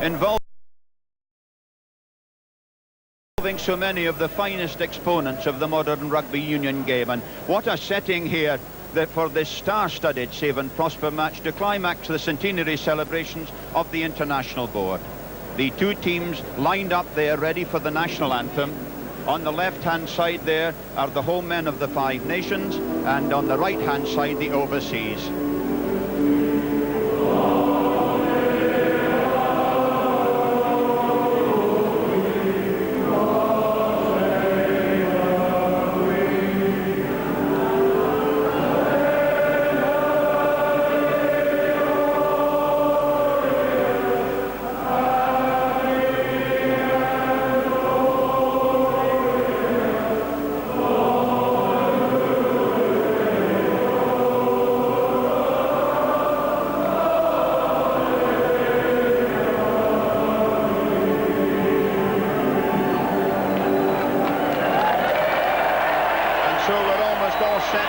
involving so many of the finest exponents of the modern rugby union game. And what a setting here for this star-studded Save and Prosper match to climax the centenary celebrations of the International Board. The two teams lined up there ready for the national anthem. On the left-hand side there are the home men of the Five Nations, and on the right-hand side the overseas.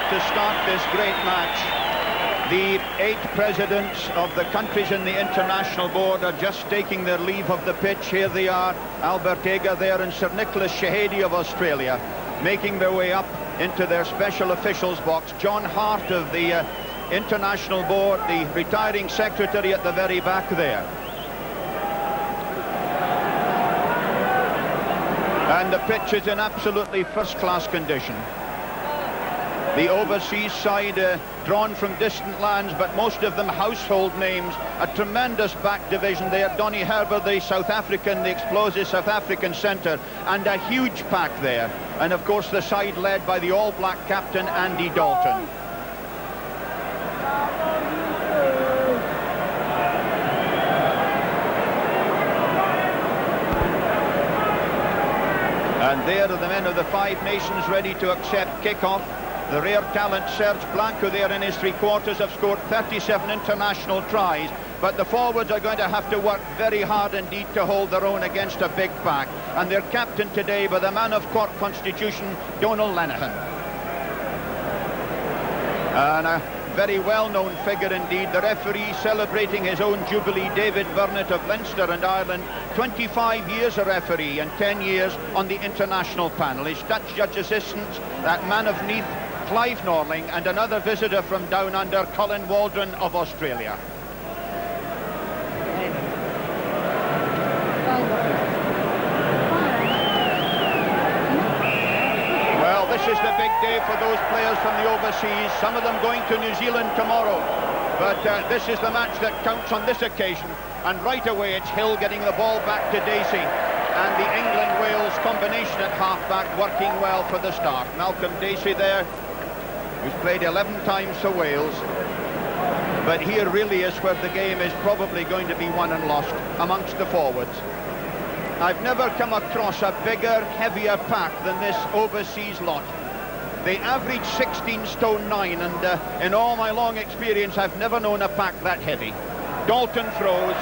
To start this great match. The 8 presidents of the countries in the International Board are just taking their leave of the pitch. Here they are, Albert Ega there and Sir Nicholas Shahady of Australia, making their way up into their special officials box. John Hart of the International Board, the retiring secretary at the very back there. And the pitch is in absolutely first-class condition. The overseas side drawn from distant lands, but most of them household names. A tremendous back division there. Donny Herber, the South African, the explosive South African centre, and a huge pack there. And of course the side led by the All Black captain Andy Dalton. And there are the men of the Five Nations ready to accept kick-off. The rare talent Serge Blanco there in his three-quarters have scored 37 international tries, but the forwards are going to have to work very hard indeed to hold their own against a big pack. And they're captained today by the man of Cork Constitution, Donal Lenihan. And a very well-known figure indeed, the referee celebrating his own jubilee, David Burnett of Leinster and Ireland, 25 years a referee and 10 years on the international panel. His Dutch judge assistants, that man of Neath, Clive Norling, and another visitor from down under, Colin Waldron of Australia. Well, this is the big day for those players from the overseas, some of them going to New Zealand tomorrow. But this is the match that counts on this occasion. And right away it's Hill getting the ball back to Dacey. And the England-Wales combination at half-back working well for the start. Malcolm Dacey there, who's played 11 times for Wales. But here really is where the game is probably going to be won and lost amongst the forwards. I've never come across a bigger, heavier pack than this overseas lot. They average 16 stone 9, and in all my long experience I've never known a pack that heavy. Dalton throws.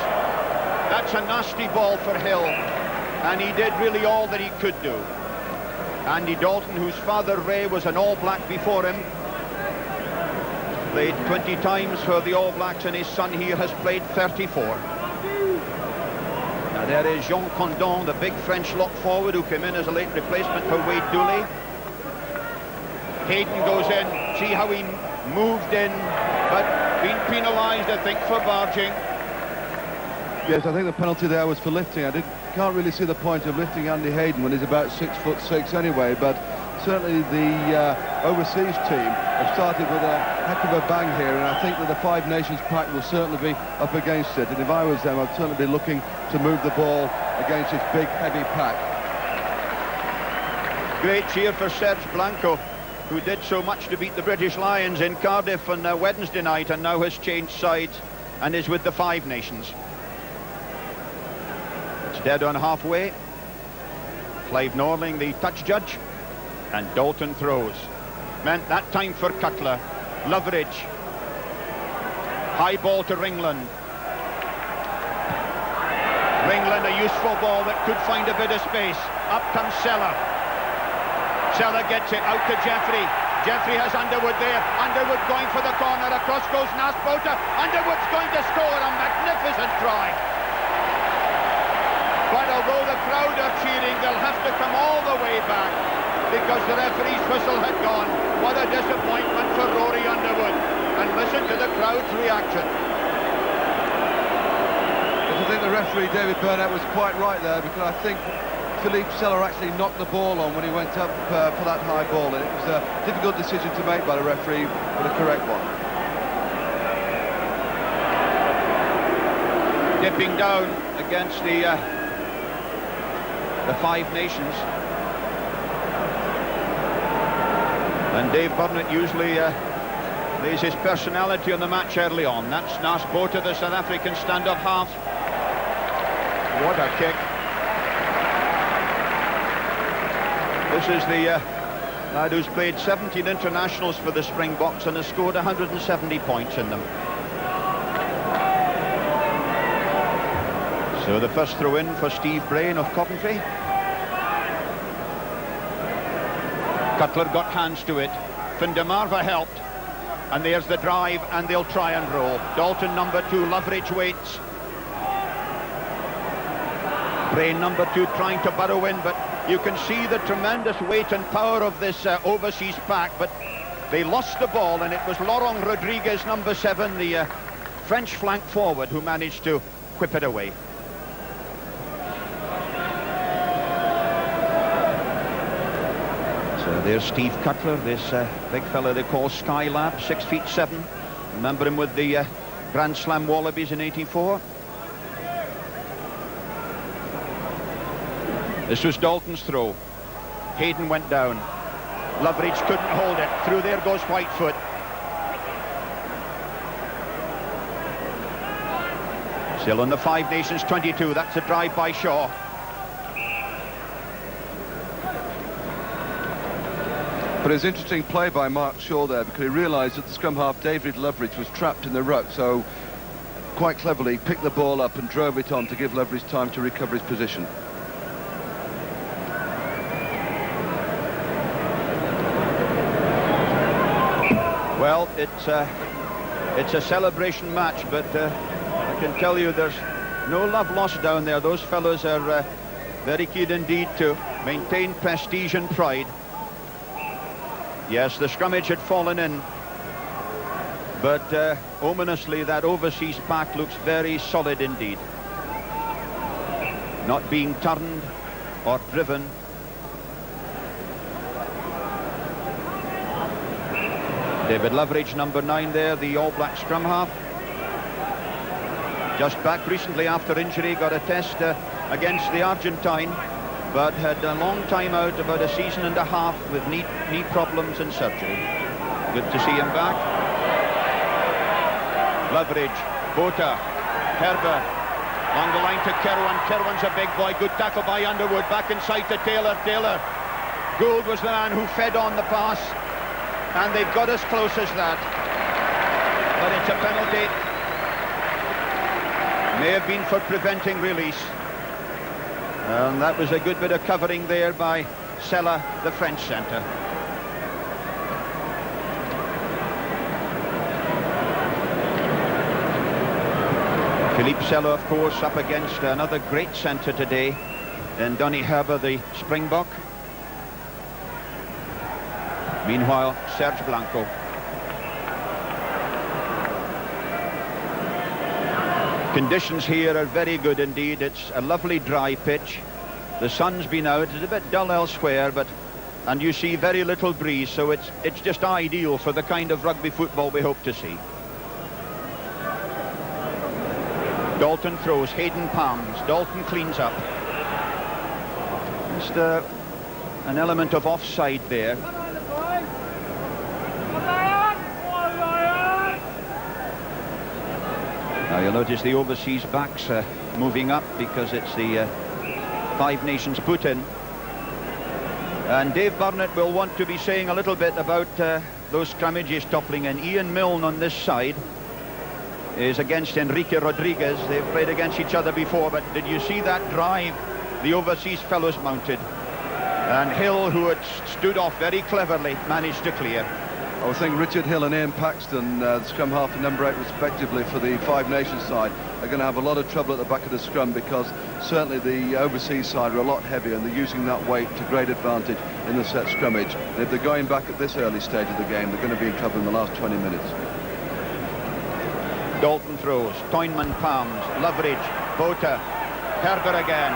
That's a nasty ball for Hill, and he did really all that he could do. Andy Dalton, whose father Ray was an All Black before him, played 20 times for the All Blacks, and his son here has played 34. Now there is Jean Condom, the big French lock forward who came in as a late replacement for Wade Dooley. Hayden goes in, see how he moved in, but being penalised, I think, for barging. Yes, I think the penalty there was for lifting. Can't really see the point of lifting Andy Hayden when he's about 6'6" anyway, but certainly the overseas team have started with a heck of a bang here, and I think that the Five Nations pack will certainly be up against it. And if I was them, I'd certainly be looking to move the ball against this big, heavy pack. Great cheer for Serge Blanco, who did so much to beat the British Lions in Cardiff on Wednesday night, and now has changed sides and is with the Five Nations. It's dead on halfway. Clive Norling, the touch judge, and Dalton throws. Meant that time for Cutler. Loveridge. High ball to Ringland. Ringland, a useful ball that could find a bit of space. Up comes Sella. Sella gets it out to Jeffrey. Jeffrey has Underwood there. Underwood going for the corner. Across goes Nasbota. Underwood's going to score a magnificent try. But although the crowd are cheering, they'll have to come all the way back because the referee's whistle had gone. What a disappointment for Rory Underwood. And listen to the crowd's reaction. I think the referee, David Burnett, was quite right there, because I think Philippe Sella actually knocked the ball on when he went up for that high ball, and it was a difficult decision to make by the referee, but a correct one. Dipping down against the Five Nations. And Dave Burnett usually lays his personality on the match early on. That's both of the South African stand-up halves. What a kick. This is the lad who's played 17 internationals for the Springboks and has scored 170 points in them. So the first throw in for Steve Brain of Coventry. Cutler got hands to it. Van der Marve helped. And there's the drive, and they'll try and roll. Dalton number 2, Loveridge waits. Brain number 2 trying to burrow in, but you can see the tremendous weight and power of this overseas pack, but they lost the ball, and it was Laurent Rodriguez, number 7, the French flank forward, who managed to whip it away. So there's Steve Cutler, this big fella they call Skylab, 6'7". Remember him with the Grand Slam Wallabies in '84. This was Dalton's throw. Hayden went down. Loveridge couldn't hold it. Through there goes Whitefoot. Still on the Five Nations 22. That's a drive by Shaw. But it was interesting play by Mark Shaw there, because he realised that the scrum half David Loveridge was trapped in the ruck, so quite cleverly picked the ball up and drove it on to give Loveridge time to recover his position. Well, it's a celebration match, but I can tell you there's no love lost down there. Those fellows are very keen indeed to maintain prestige and pride. Yes, the scrummage had fallen in, but ominously that overseas pack looks very solid indeed. Not being turned or driven. David Loveridge, number 9 there, the All Black scrum half. Just back recently after injury, got a test against the Argentine, but had a long time out, about a season and a half, with knee problems and surgery. Good to see him back. Loveridge, Bota, Herbert, along the line to Kerwin. Kerwin's a big boy, good tackle by Underwood, back inside to Taylor. Gould was the man who fed on the pass, and they've got as close as that. But it's a penalty. May have been for preventing release. And that was a good bit of covering there by Sella, the French centre. Philippe Sella, of course, up against another great centre today, and Donny Herber, the Springbok. Meanwhile, Serge Blanco. Conditions here are very good indeed. It's a lovely dry pitch. The sun's been out. It's a bit dull elsewhere, and you see very little breeze, so it's just ideal for the kind of rugby football we hope to see. Dalton throws, Hayden palms, Dalton cleans up. Just an element of offside there. Now you'll notice the overseas backs moving up because it's the Five Nations put in. And Dave Burnett will want to be saying a little bit about those scrummages toppling in. Iain Milne on this side is against Enrique Rodriguez. They've played against each other before, but did you see that drive the overseas fellows mounted? And Hill, who had stood off very cleverly, managed to clear. I think Richard Hill and Ian Paxton, the scrum half and number 8 respectively for the Five Nations side, are going to have a lot of trouble at the back of the scrum, because certainly the overseas side are a lot heavier and they're using that weight to great advantage in the set scrummage. And if they're going back at this early stage of the game, they're going to be in trouble in the last 20 minutes. Dalton throws, Toynman palms, Loveridge, Bota, Herber again.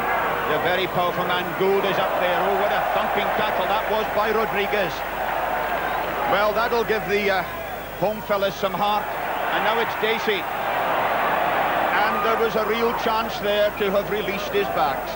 The very powerful man Gould is up there. Oh, what a thumping tackle that was by Rodriguez. Well, that'll give the home fellas some heart. And now it's Dacey. And there was a real chance there to have released his backs.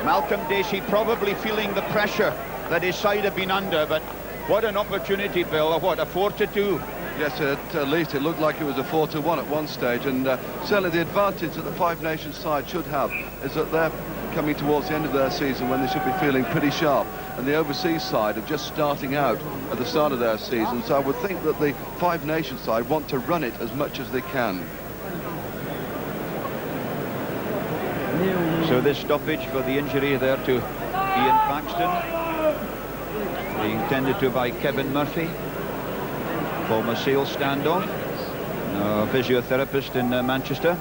Malcolm Dacey probably feeling the pressure that his side have been under, but what an opportunity, Bill. What, a 4-2? Yes, at least it looked like it was a 4-1 at one stage, and certainly the advantage that the Five Nations side should have is that they're coming towards the end of their season when they should be feeling pretty sharp, and the overseas side are just starting out at the start of their season, so I would think that the Five Nations side want to run it as much as they can. So this stoppage for the injury there to Iain Paxton, being tended to by Kevin Murphy, former sales standoff, physiotherapist in Manchester.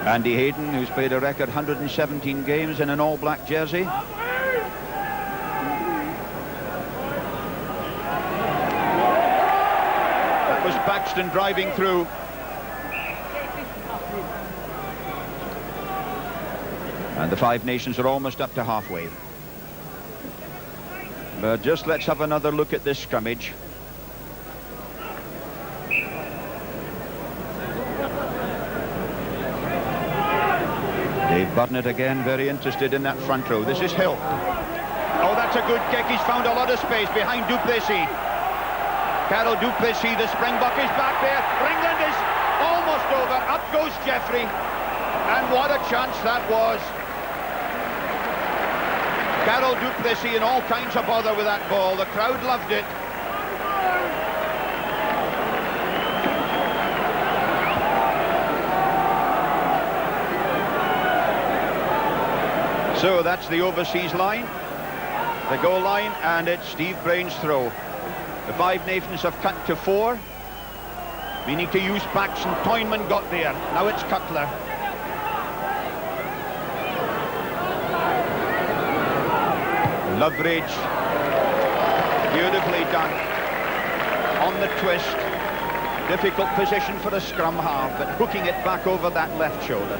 Andy Hayden, who's played a record 117 games in an all-black jersey. That was Paxton driving through. And the Five Nations are almost up to halfway. But just let's have another look at this scrummage. Dave Burnett again, very interested in that front row. This is Hill. Oh, that's a good kick. He's found a lot of space behind Duplessis. Carol Duplessis, the Springbok, is back there. Ringland is almost over. Up goes Jeffrey. And what a chance that was. Carol Duplessis in all kinds of bother with that ball. The crowd loved it. So that's the overseas line, the goal line, and it's Steve Brain's throw. The Five Nations have cut to 4. We need to use Paxton. Toynman got there. Now it's Cutler. Loveridge, beautifully done on the twist. Difficult position for a scrum half, but hooking it back over that left shoulder.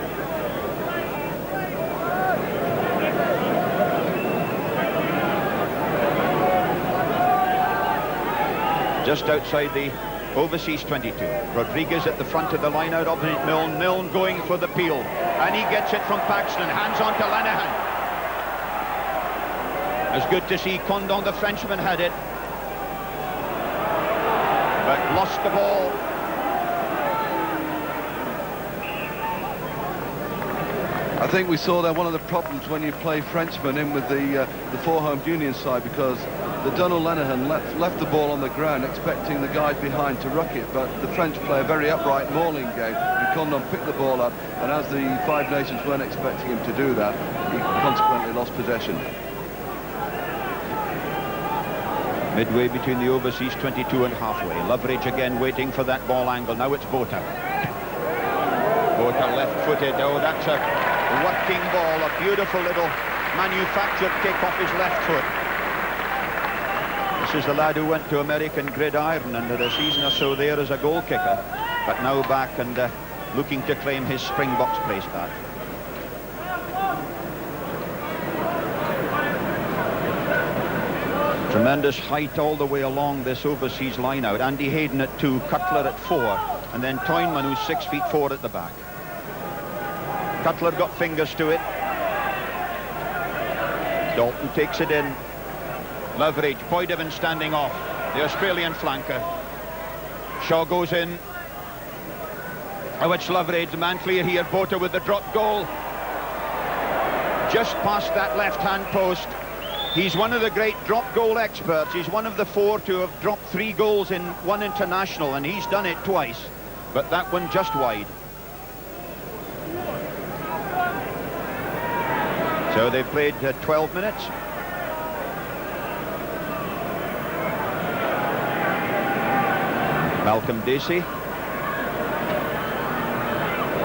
Just outside the overseas 22. Rodriguez at the front of the line out opposite Milne. Milne going for the peel, and he gets it from Paxton. Hands on to Lenihan. It's good to see Condom, the Frenchman, had it, but lost the ball. I think we saw there one of the problems when you play Frenchmen in with the four-home union side, because the Donal Lenihan left the ball on the ground expecting the guys behind to ruck it, but the French play a very upright mauling game, and Condom picked the ball up, and as the Five Nations weren't expecting him to do that, he consequently lost possession. Midway between the overseas 22 and halfway. Loveridge again waiting for that ball angle. Now it's Bota. Bota left-footed. Oh, that's a working ball. A beautiful little manufactured kick off his left foot. This is the lad who went to American Gridiron and had a season or so there as a goal kicker, but now back and looking to claim his Springboks place back. Tremendous height all the way along this overseas line out. Andy Hayden at 2, Cutler at 4, and then Toynman, who's 6'4" at the back. Cutler got fingers to it. Dalton takes it in. Loveridge, Poidevin standing off, the Australian flanker. Shaw goes in. Oh, it's Loveridge, the man clear here. Bota with the drop goal. Just past that left-hand post. He's one of the great drop goal experts. He's one of the 4 to have dropped 3 goals in one international, and he's done it twice. But that one just wide. So they've played 12 minutes. Malcolm Dacey.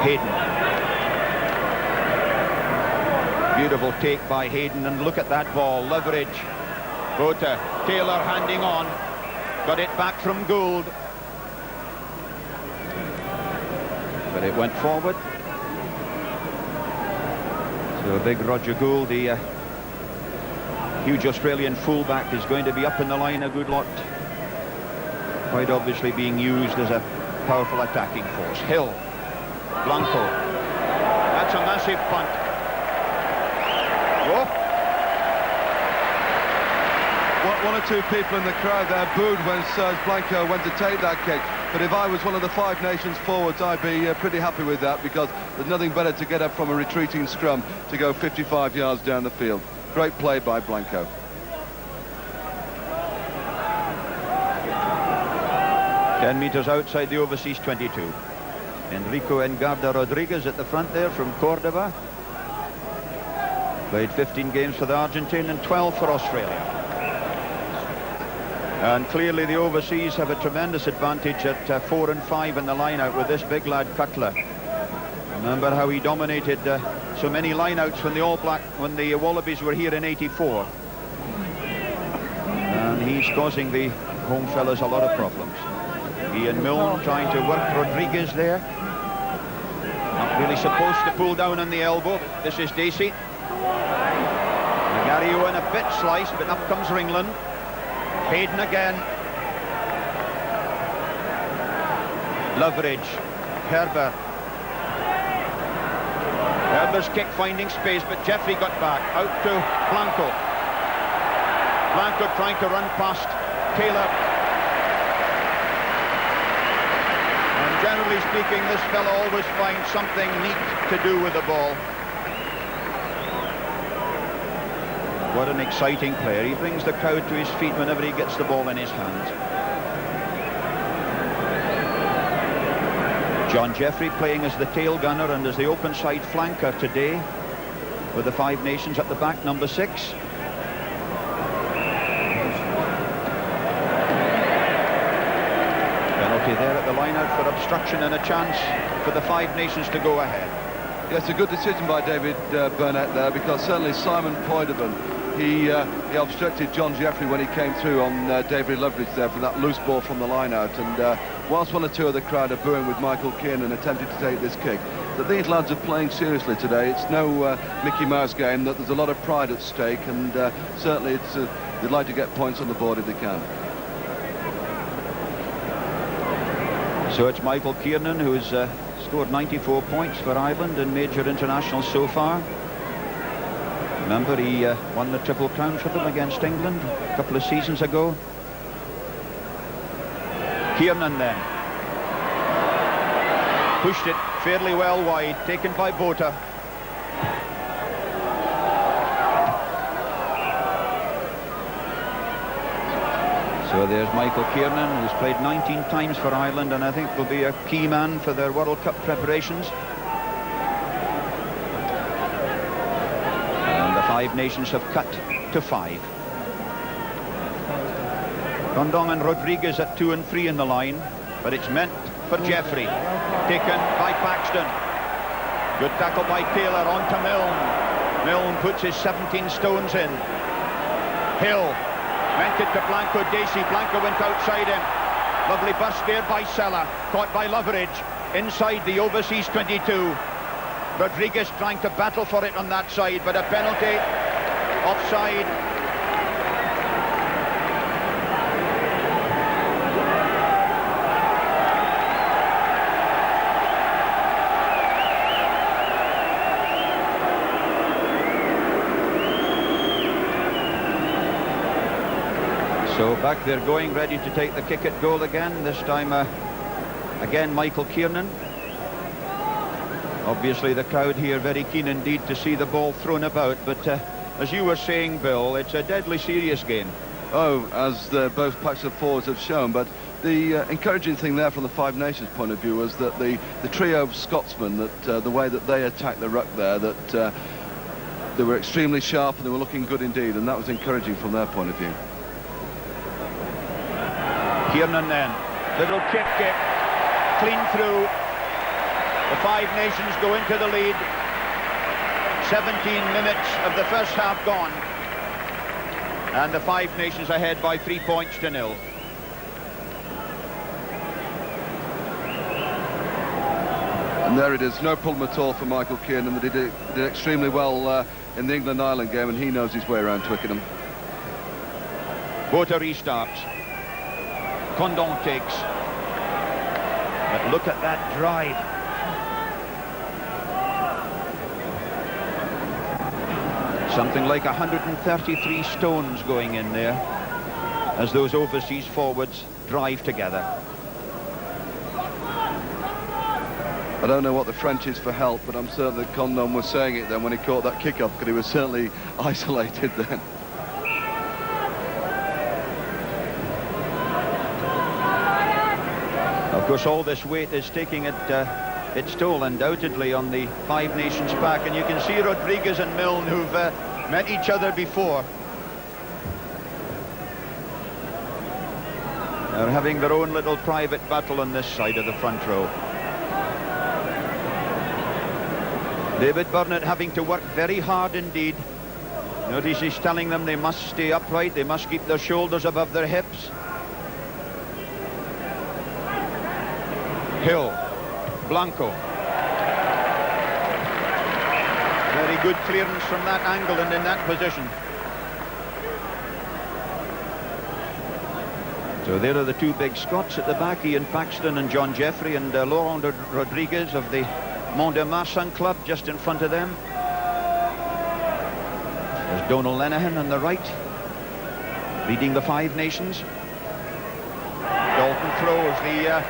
Hayden. Beautiful take by Hayden, and look at that ball. Leverage. Bota. Taylor handing on. Got it back from Gould. But it went forward. So big Roger Gould, the huge Australian fullback, is going to be up in the line a good lot. Quite obviously being used as a powerful attacking force. Hill. Blanco. That's a massive punt. Oh. One or two people in the crowd there booed when Serge Blanco went to take that kick. But if I was one of the Five Nations forwards, I'd be pretty happy with that, because there's nothing better to get up from a retreating scrum to go 55 yards down the field. Great play by Blanco. Ten metres outside the overseas 22. Enrico Engarda Rodriguez at the front there from Cordoba. Played 15 games for the Argentine and 12 for Australia. And clearly the overseas have a tremendous advantage at 4 and 5 in the line-out with this big lad Cutler. Remember how he dominated so many line-outs when the Wallabies were here in '84. And he's causing the home fellas a lot of problems. Iain Milne trying to work Rodriguez there. Not really supposed to pull down on the elbow. This is Dacey. Gary Owen a bit sliced, but up comes Ringland. Hayden again. Leverage. Herbert. Herbert's kick finding space, but Jeffrey got back. Out to Blanco. Blanco trying to run past Taylor. And generally speaking, this fellow always finds something neat to do with the ball. What an exciting player. He brings the crowd to his feet whenever he gets the ball in his hands. John Jeffrey playing as the tail gunner and as the open side flanker today, with the Five Nations at the back, number 6. Penalty there at the line-out for obstruction, and a chance for the Five Nations to go ahead. Yes, a good decision by David Burnett there, because certainly Simon Poidevin, he obstructed John Jeffrey when he came through on David Leverage there from that loose ball from the line-out. And whilst one or two of the crowd are booing with Michael Kiernan attempting to take this kick, that these lads are playing seriously today. It's no Mickey Mouse game, that there's a lot of pride at stake, and certainly they'd like to get points on the board if they can. So it's Michael Kiernan who's scored 94 points for Ireland in major internationals so far. Remember, he won the Triple Crown for them against England a couple of seasons ago. Kiernan then. Pushed it fairly well wide, taken by Bota. So there's Michael Kiernan, who's played 19 times for Ireland, and I think will be a key man for their World Cup preparations. And the Five Nations have cut to 5. Condom and Rodriguez at 2 and 3 in the line, but it's meant for Jeffrey. Taken by Paxton. Good tackle by Taylor, on to Milne. Milne puts his 17 stones in. Hill. Meant it to Blanco Dacey. Blanco went outside him. Lovely bust there by Sella. Caught by Leverage. Inside the overseas 22. Rodriguez trying to battle for it on that side, but a penalty. Offside. So back they're going, ready to take the kick at goal again. This time again Michael Kiernan. Obviously the crowd here very keen indeed to see the ball thrown about, but as you were saying, Bill, it's a deadly serious game. Oh, as both packs of forwards have shown, but the encouraging thing there from the Five Nations point of view was that the trio of Scotsmen, that the way that they attacked the ruck there, that they were extremely sharp and they were looking good indeed, and that was encouraging from their point of view. Kiernan then, Little kick, clean through. The Five Nations go into the lead. 17 minutes of the first half gone. And the Five Nations ahead by 3 points to 0. And there it is, no problem at all for Michael Kiernan. That he did extremely well in the England-Ireland game, and he knows his way around Twickenham. Botha restarts. Condom takes. But look at that drive. Something like 133 stones going in there as those overseas forwards drive together. I don't know what the French is for help, but I'm certain that Condom was saying it then when he caught that kick-off, because he was certainly isolated then. Of course, all this weight is taking its toll, undoubtedly, on the Five Nations pack, and you can see Rodriguez and Milne, who've met each other before. They're having their own little private battle on this side of the front row. David Burnett having to work very hard indeed. Notice he's telling them they must stay upright, they must keep their shoulders above their hips. Hill, Blanco. Very good clearance from that angle and in that position. So there are the two big Scots at the back, Ian Paxton and John Jeffrey, and Laurent Rodriguez of the Mont de Marsan club just in front of them. There's Donal Lenihan on the right, leading the Five Nations. Dalton throws, the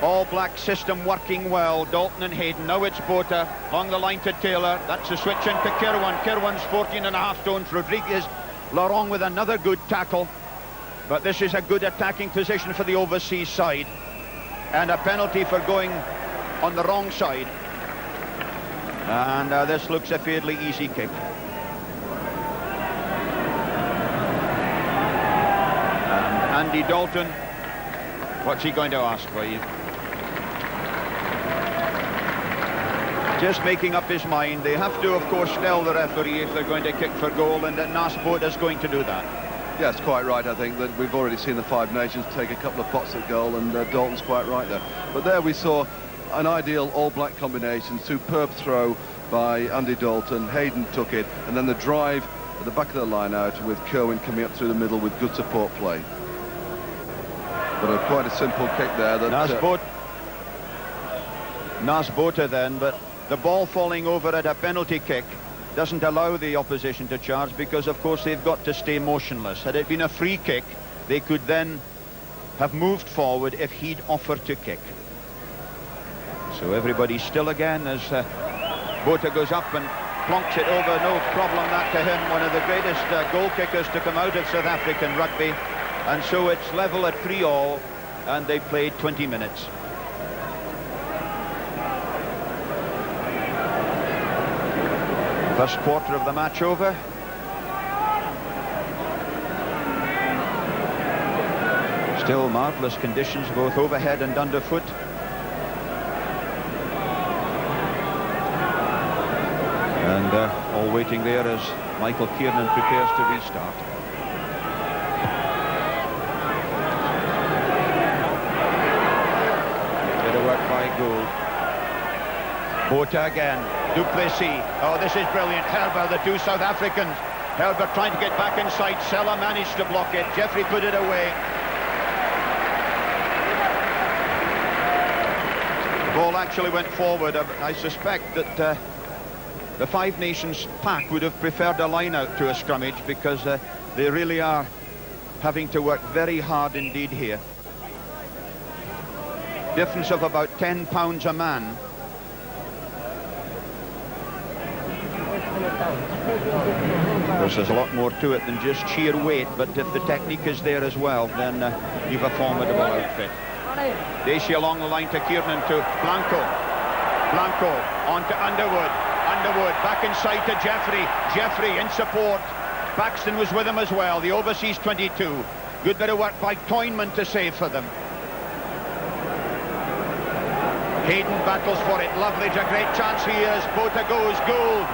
all-black system working well. Dalton and Hayden, now it's Botha, along the line to Taylor. That's a switch into Kirwan. Kirwan's 14.5 stones. Rodriguez, Laurent with another good tackle. But this is a good attacking position for the overseas side. And a penalty for going on the wrong side. And this looks a fairly easy kick. And Andy Dalton, what's he going to ask for you? Just making up his mind. They have to, of course, tell the referee if they're going to kick for goal, and that Botha's going to do that. Yes, quite right. I think that we've already seen the Five Nations take a couple of pots at goal, and Dalton's quite right there. But there we saw an ideal all-black combination, superb throw by Andy Dalton. Hayden took it, and then the drive at the back of the line out with Kerwin coming up through the middle with good support play. But quite a simple kick there. Nas Botha then, but the ball falling over at a penalty kick doesn't allow the opposition to charge, because of course they've got to stay motionless. Had it been a free kick, they could then have moved forward if he'd offered to kick. So everybody's still again as Botha goes up and plonks it over. No problem that to him, one of the greatest goal kickers to come out of South African rugby. And so it's level at 3-all, and they played 20 minutes. First quarter of the match over. Still marvellous conditions, both overhead and underfoot. And all waiting there as Michael Kiernan prepares to restart. Bit of work by Gould. Botha again. Duplessis. Oh, this is brilliant. Herber, the two South Africans. Herber trying to get back inside. Sella managed to block it. Jeffrey put it away. The ball actually went forward. I suspect that the Five Nations pack would have preferred a line out to a scrummage, because they really are having to work very hard indeed here. Difference of about 10 pounds a man. Of course, there's a lot more to it than just sheer weight, but if the technique is there as well, then you've a formidable outfit. Dacey along the line to Kiernan, to Blanco. Blanco on to Underwood. Underwood back inside to Jeffrey. Jeffrey in support. Paxton was with him as well, the overseas 22. Good bit of work by Toynman to save for them. Hayden battles for it. Loveridge, a great chance here as Bota goes. Gould.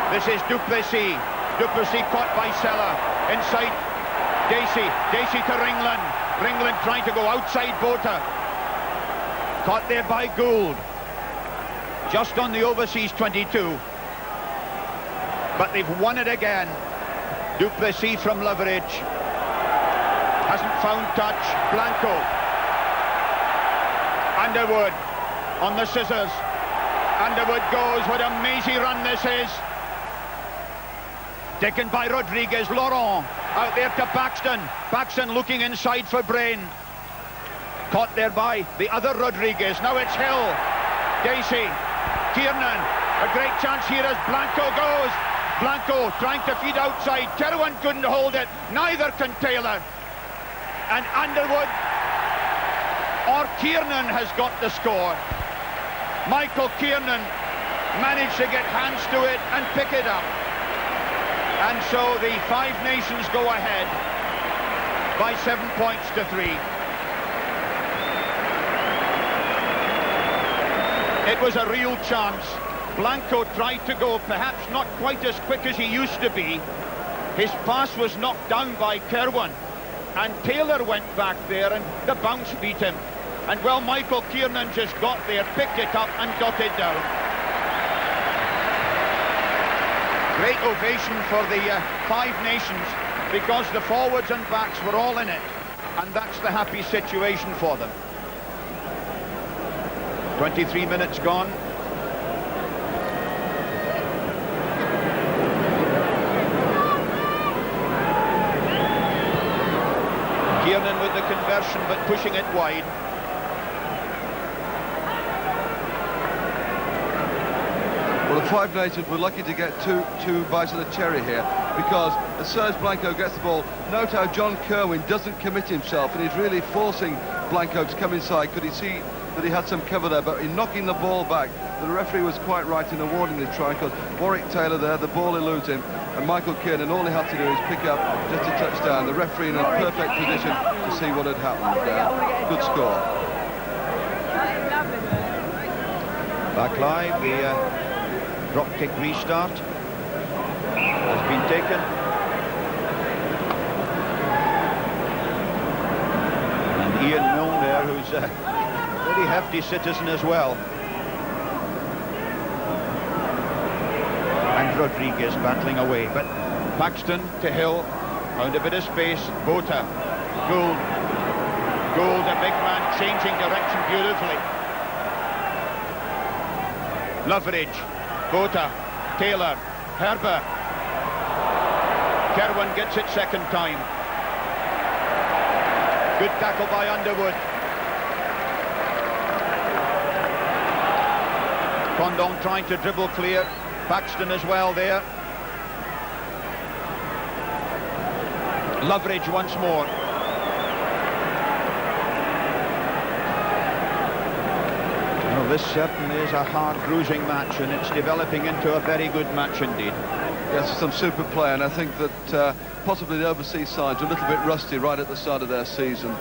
This is Duplessis. Duplessis caught by Sella. Inside Dacey. Dacey to Ringland. Ringland trying to go outside Bota. Caught there by Gould. Just on the overseas 22. But they've won it again. Duplessis from Loveridge. Hasn't found touch. Blanco. Underwood on the scissors. Underwood goes. What a mazy run this is. Taken by Rodriguez. Laurent out there to Paxton. Paxton looking inside for Brain. Caught there by the other Rodriguez. Now it's Hill. Dacey. Kiernan. A great chance here as Blanco goes. Blanco trying to feed outside. Kerwin couldn't hold it. Neither can Taylor. And Underwood or Kiernan has got the score. Michael Kiernan managed to get hands to it and pick it up. And so the Five Nations go ahead by 7 points to 3. It was a real chance. Blanco tried to go, perhaps not quite as quick as he used to be. His pass was knocked down by Kerwin, and Taylor went back there, and the bounce beat him. And well, Michael Kiernan just got there, picked it up, and got it down. Great ovation for the Five Nations, because the forwards and backs were all in it, and that's the happy situation for them. 23 minutes gone. Kiernan with the conversion, but pushing it wide. Well, the Five Nations were lucky to get two bites of the cherry here, because as Serge Blanco gets the ball, note how John Kerwin doesn't commit himself, and he's really forcing Blanco to come inside. Could he see that he had some cover there, but in knocking the ball back, the referee was quite right in awarding the try, because Warwick Taylor there, the ball eludes him, and Michael Kiernan, all he had to do is pick up just a touchdown. The referee in a perfect position to see what had happened. Good score. Back live, the drop kick restart has been taken. And Iain Milne there, who's a very hefty citizen as well. And Rodriguez battling away, but Paxton to Hill, found a bit of space. Bota, Gould, a big man changing direction beautifully. Loveridge, Bota, Taylor, Herber. Kerwin gets it second time. Good tackle by Underwood. Condom trying to dribble clear. Paxton as well there. Loveridge once more. Well, this certainly is a hard bruising match, and it's developing into a very good match indeed. Yes, some super play, and I think that possibly the overseas sides are a little bit rusty right at the start of their season,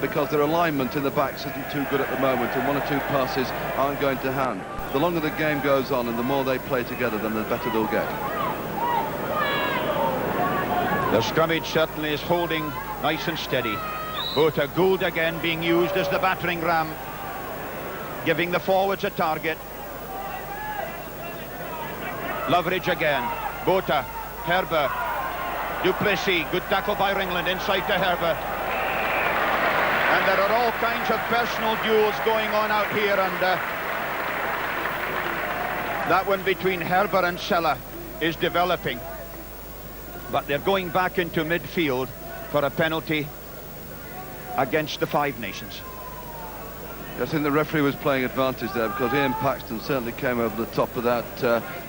because their alignment in the backs isn't too good at the moment, and one or two passes aren't going to hand. The longer the game goes on and the more they play together, then the better they'll get. The scrummage certainly is holding nice and steady. Bota, Gould again being used as the battering ram, giving the forwards a target. Loveridge again. Bota, Herber, Duplessis, good tackle by Ringland, inside to Herber. And there are all kinds of personal duels going on out here, and that one between Herber and Sella is developing. But they're going back into midfield for a penalty against the Five Nations. I think the referee was playing advantage there, because Ian Paxton certainly came over the top of that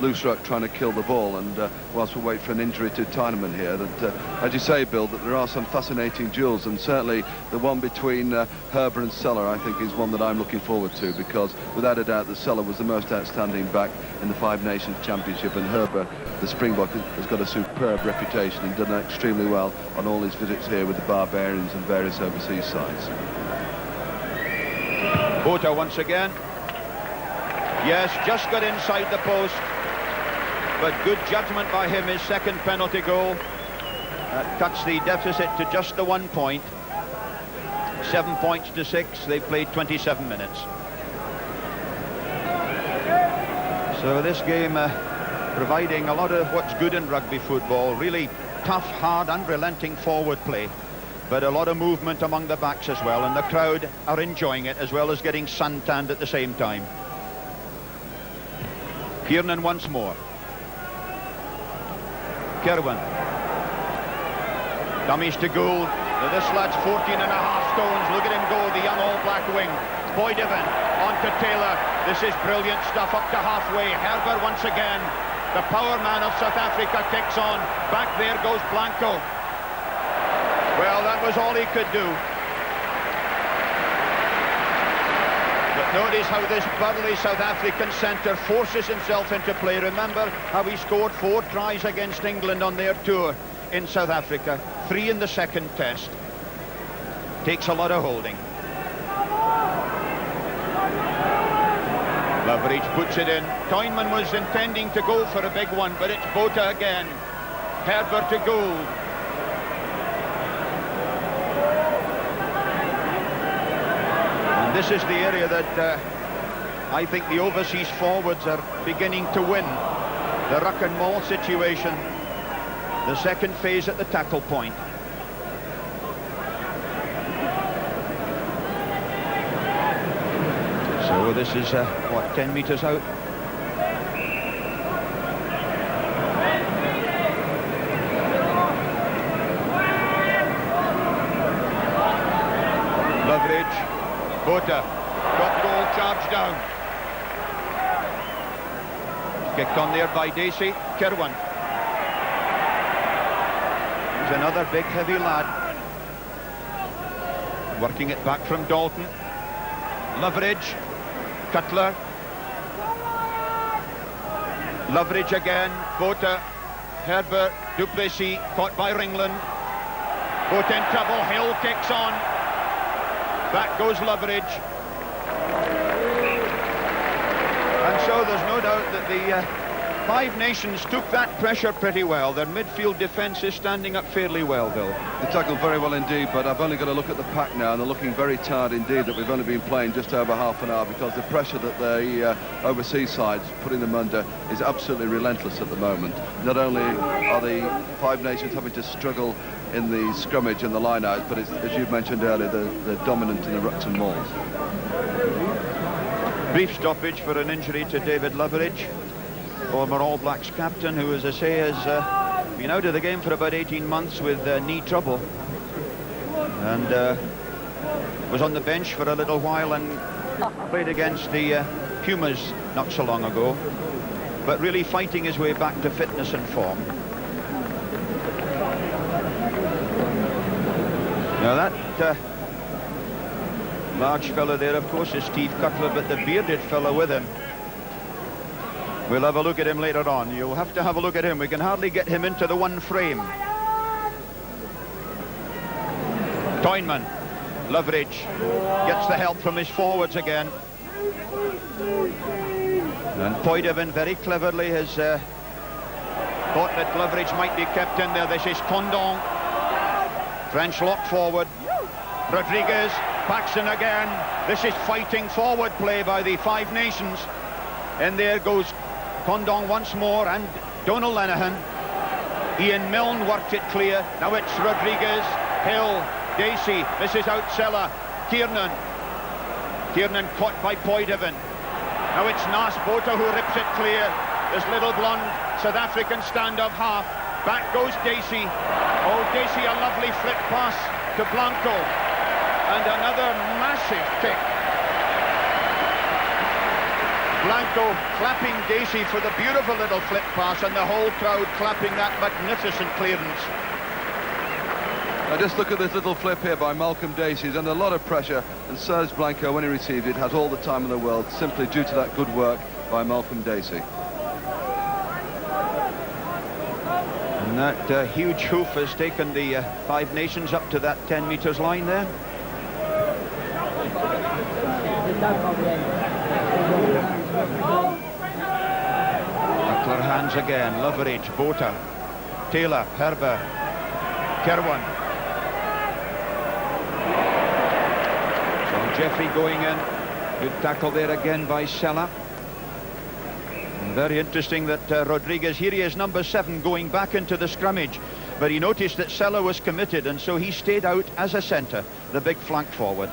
loose ruck trying to kill the ball, and whilst we wait for an injury to Tyneman here, that as you say, Bill, that there are some fascinating duels, and certainly the one between Herber and Sella I think is one that I'm looking forward to, because without a doubt the Sella was the most outstanding back in the Five Nations Championship, and Herber, the Springbok, has got a superb reputation and done extremely well on all his visits here with the Barbarians and various overseas sides. Bota once again. Yes, just got inside the post. But good judgment by him, his second penalty goal. That cuts the deficit to just the 1 point. 7 points to 6. They've played 27 minutes. So this game providing a lot of what's good in rugby football. Really tough, hard, unrelenting forward play. But a lot of movement among the backs as well. And the crowd are enjoying it as well as getting suntanned at the same time. Kiernan once more. Kerwin. Dummies to Gould. Now this lad's 14 and a half stones. Look at him go, the young All Black wing. Boydevan on to Taylor. This is brilliant stuff up to halfway. Herbert once again. The power man of South Africa kicks on. Back there goes Blanco. Well, that was all he could do. But notice how this burly South African centre forces himself into play. Remember how he scored 4 tries against England on their tour in South Africa. 3 in the second test. Takes a lot of holding. Loveridge puts it in. Toynman was intending to go for a big one, but it's Bota again. Herbert to Gould. And this is the area that I think the overseas forwards are beginning to win. The ruck and maul situation. The second phase at the tackle point. So this is, what, 10 metres out? Loveridge. Bota. Got goal, charge down. Kicked on there by Dacey. Kirwan. He's another big, heavy lad. Working it back from Dalton. Loveridge. Cutler. Loveridge again. Bota. Herbert. Duplessis. Caught by Ringland. Bota in trouble. Hill kicks on. Back goes Loveridge. And so there's no doubt that the Five Nations took that pressure pretty well. Their midfield defence is standing up fairly well, Bill. They tackled very well indeed, but I've only got to look at the pack now, and they're looking very tired indeed that we've only been playing just over half an hour, because the pressure that the overseas sides putting them under is absolutely relentless at the moment. Not only are the Five Nations having to struggle in the scrummage and the line-out, but it's, as you mentioned earlier, they're dominant in the rucks and mauls. Brief stoppage for an injury to David Loveridge, former All Blacks captain, who, as I say, has been out of the game for about 18 months with knee trouble, and was on the bench for a little while and played against the Pumas not so long ago, but really fighting his way back to fitness and form. Now that large fella there, of course, is Steve Cutler, but the bearded fella with him, we'll have a look at him later on. You'll have to have a look at him. We can hardly get him into the one frame. Toynman. Loveridge gets the help from his forwards again. And Poidevin very cleverly has thought that Loveridge might be kept in there. This is Condom. French lock forward. Rodriguez. Paxson again. This is fighting forward play by the Five Nations. And there goes Condom once more, and Donal Lenihan. Iain Milne worked it clear. Now it's Rodriguez, Hill, Dacey. This is out Sella. Kiernan. Kiernan caught by Poidevin. Now it's Nas Bota who rips it clear. This little blonde South African stand-up half. Back goes Dacey. Oh, Dacey, a lovely flip pass to Blanco. And another massive kick. Blanco clapping Dacey for the beautiful little flip pass, and the whole crowd clapping that magnificent clearance. Now just look at this little flip here by Malcolm Dacey. He's under a lot of pressure, and Serge Blanco, when he received it, has all the time in the world, simply due to that good work by Malcolm Dacey. And that huge hoof has taken the Five Nations up to that 10 metres line there. Buckler hands again, Loveridge, Bota, Taylor, Herber, Kerwan. So Jeffrey going in. Good tackle there again by Sella. And very interesting that Rodriguez, here he is, number 7, going back into the scrummage. But he noticed that Sella was committed, and so he stayed out as a centre, the big flank forward.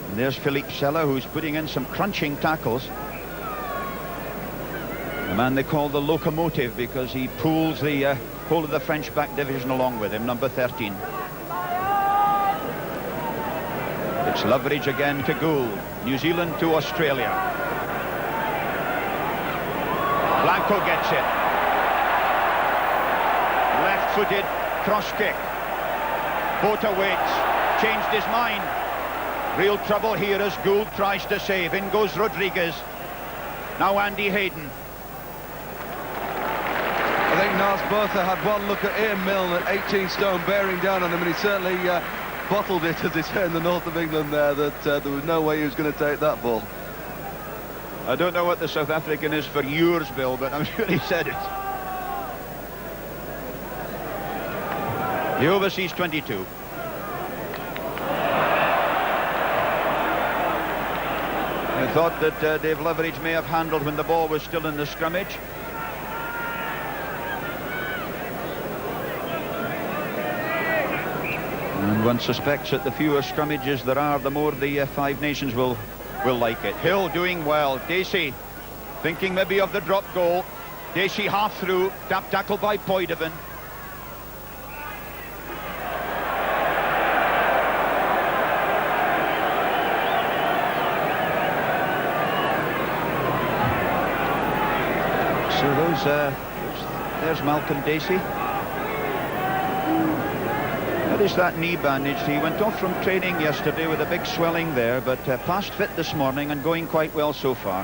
And there's Philippe Sella, who's putting in some crunching tackles. The man they call the locomotive because he pulls the whole of the French back division along with him, number 13. It's Loveridge again to Gould. New Zealand to Australia. Blanco gets it. Left-footed cross kick. Bota waits. Changed his mind. Real trouble here as Gould tries to save. In goes Rodriguez. Now Andy Hayden. I think Nas Botha had one look at Iain Milne at 18 stone bearing down on him, and he certainly bottled it, as they say in the north of England there, that there was no way he was going to take that ball. I don't know what the South African is for yours, Bill, but I'm sure he said it. The overseas 22. I thought that Dave Loveridge may have handled when the ball was still in the scrummage. And one suspects that the fewer scrummages there are, the more the Five Nations will like it. Hill doing well. Dacey thinking maybe of the drop goal. Dacey half through. Tap tackle by Poidevin. So there's Malcolm Dacey. What is that knee bandage? He went off from training yesterday with a big swelling there, but past fit this morning and going quite well so far.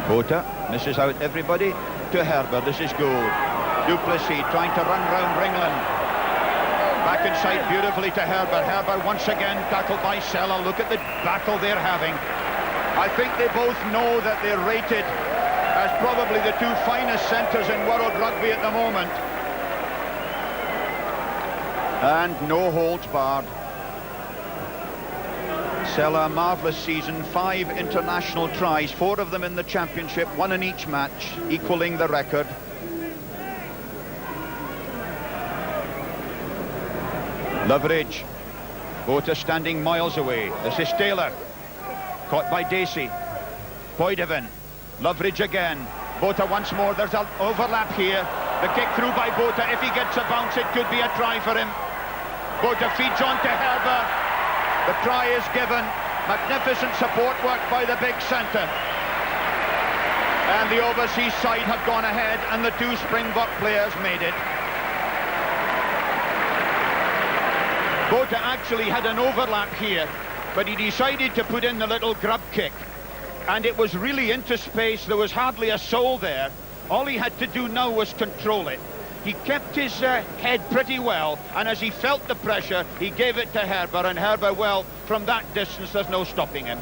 Bota misses out everybody to Herber. This is Gould. Duplessis trying to run round Ringland. Back inside beautifully to Herber. Herber once again tackled by Sella. Look at the battle they're having. I think they both know that they're rated as probably the two finest centres in world rugby at the moment. And no holds barred. Sella, marvellous season, 5 international tries, 4 of them in the championship, 1 in each match, equalling the record. Loveridge. Bota standing miles away. This is Taylor. Caught by Dacey. Poidevin. Loveridge again. Bota once more. There's an overlap here. The kick through by Bota. If he gets a bounce, it could be a try for him. Bota feeds on to Herber. The try is given. Magnificent support work by the big centre. And the overseas side have gone ahead, and the 2 Springbok players made it. Bota actually had an overlap here, but he decided to put in the little grub kick. And it was really into space. There was hardly a soul there. All he had to do now was control it. He kept his head pretty well, and as he felt the pressure, he gave it to Herber, and Herber, well, from that distance, there's no stopping him.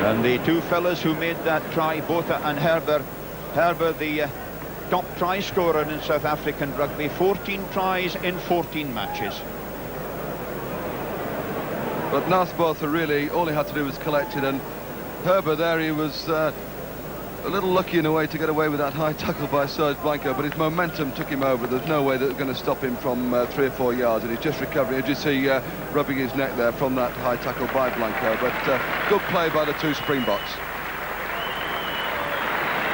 And the 2 fellas who made that try, Bota and Herber, the top try scorer in South African rugby, 14 tries in 14 matches. But Nas Botha really, all he had to do was collect it, and Herber there, he was a little lucky in a way to get away with that high tackle by Serge Blanco, but his momentum took him over. There's no way that they're going to stop him from 3 or 4 yards, and he's just recovering. As you see, rubbing his neck there from that high tackle by Blanco, but good play by the 2 Springboks.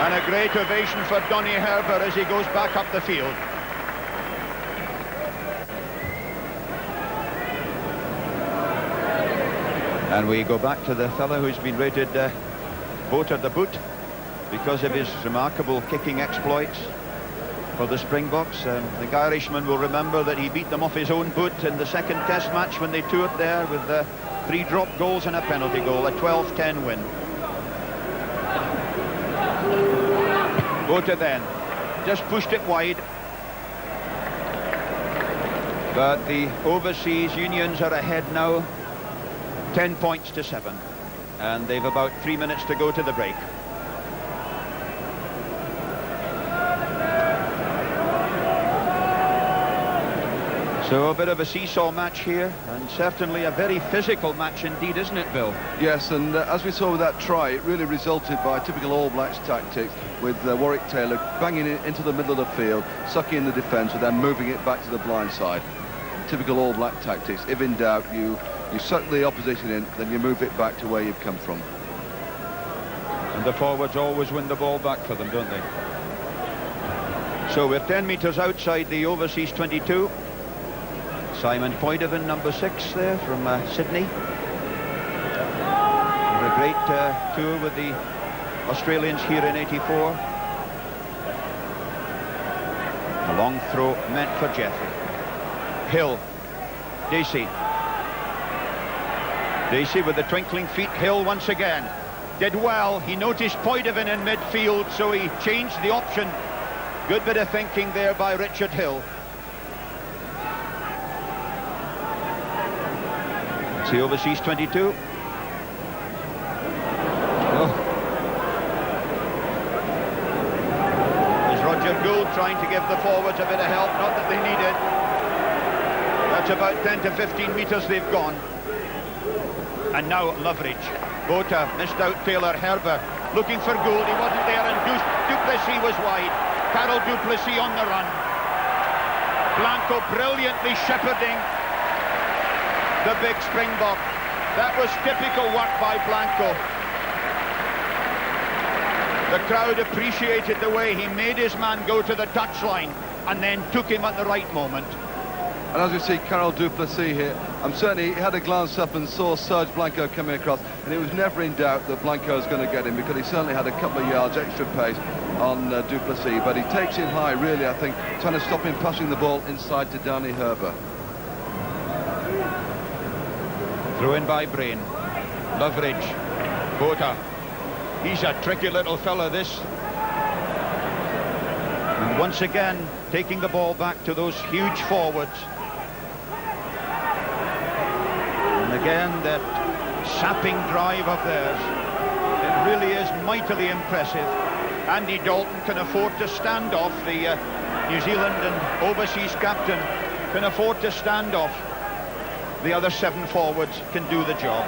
And a great ovation for Donny Herber as he goes back up the field. And we go back to the fellow who's been rated Bota the boot because of his remarkable kicking exploits for the Springboks. The Irishman will remember that he beat them off his own boot in the second test match when they toured there with 3 drop goals and a penalty goal, a 12-10 win. Bota then. just pushed it wide. But the overseas unions are ahead now, 10 points to 7. And they've about 3 minutes to go to the break. So a bit of a seesaw match here, and certainly a very physical match indeed, isn't it, Bill? Yes, and as we saw with that try, it really resulted by typical All Blacks tactics, with Warwick Taylor banging it into the middle of the field, sucking in the defence, and then moving it back to the blind side. Typical All Black tactics. If in doubt, you suck the opposition in, then you move it back to where you've come from. And the forwards always win the ball back for them, don't they? So we're 10 metres outside the overseas 22. Simon Poidevin, number 6 there from Sydney. And a great tour with the Australians here in 84. A long throw meant for Jeffrey. Hill, Dacey with the twinkling feet. Hill once again did well. He noticed Poidevin in midfield, so he changed the option. Good bit of thinking there by Richard Hill. It's the overseas 22. There's Roger Gould trying to give the forwards a bit of help, not that they need it. That's about 10 to 15 metres they've gone. And now Loveridge. Bota missed out Taylor. Herbert looking for Gould. He wasn't there, and Duplessis was wide. Carol Duplessis on the run. Blanco brilliantly shepherding the big Springbok. That was typical work by Blanco. The crowd appreciated the way he made his man go to the touchline and then took him at the right moment. And as we see Carol Duplessis here, he had a glance up and saw Serge Blanco coming across, and it was never in doubt that Blanco was going to get him, because he certainly had a couple of yards extra pace on Duplessis, but he takes him high, really, I think, trying to stop him passing the ball inside to Danny Herbert. Throw in by Brain. Loveridge. Bota. He's a tricky little fella, this. And once again, taking the ball back to those huge forwards. And again, that sapping drive of theirs. It really is mightily impressive. Andy Dalton can afford to stand off. The New Zealand and overseas captain can afford to stand off. The other 7 forwards can do the job.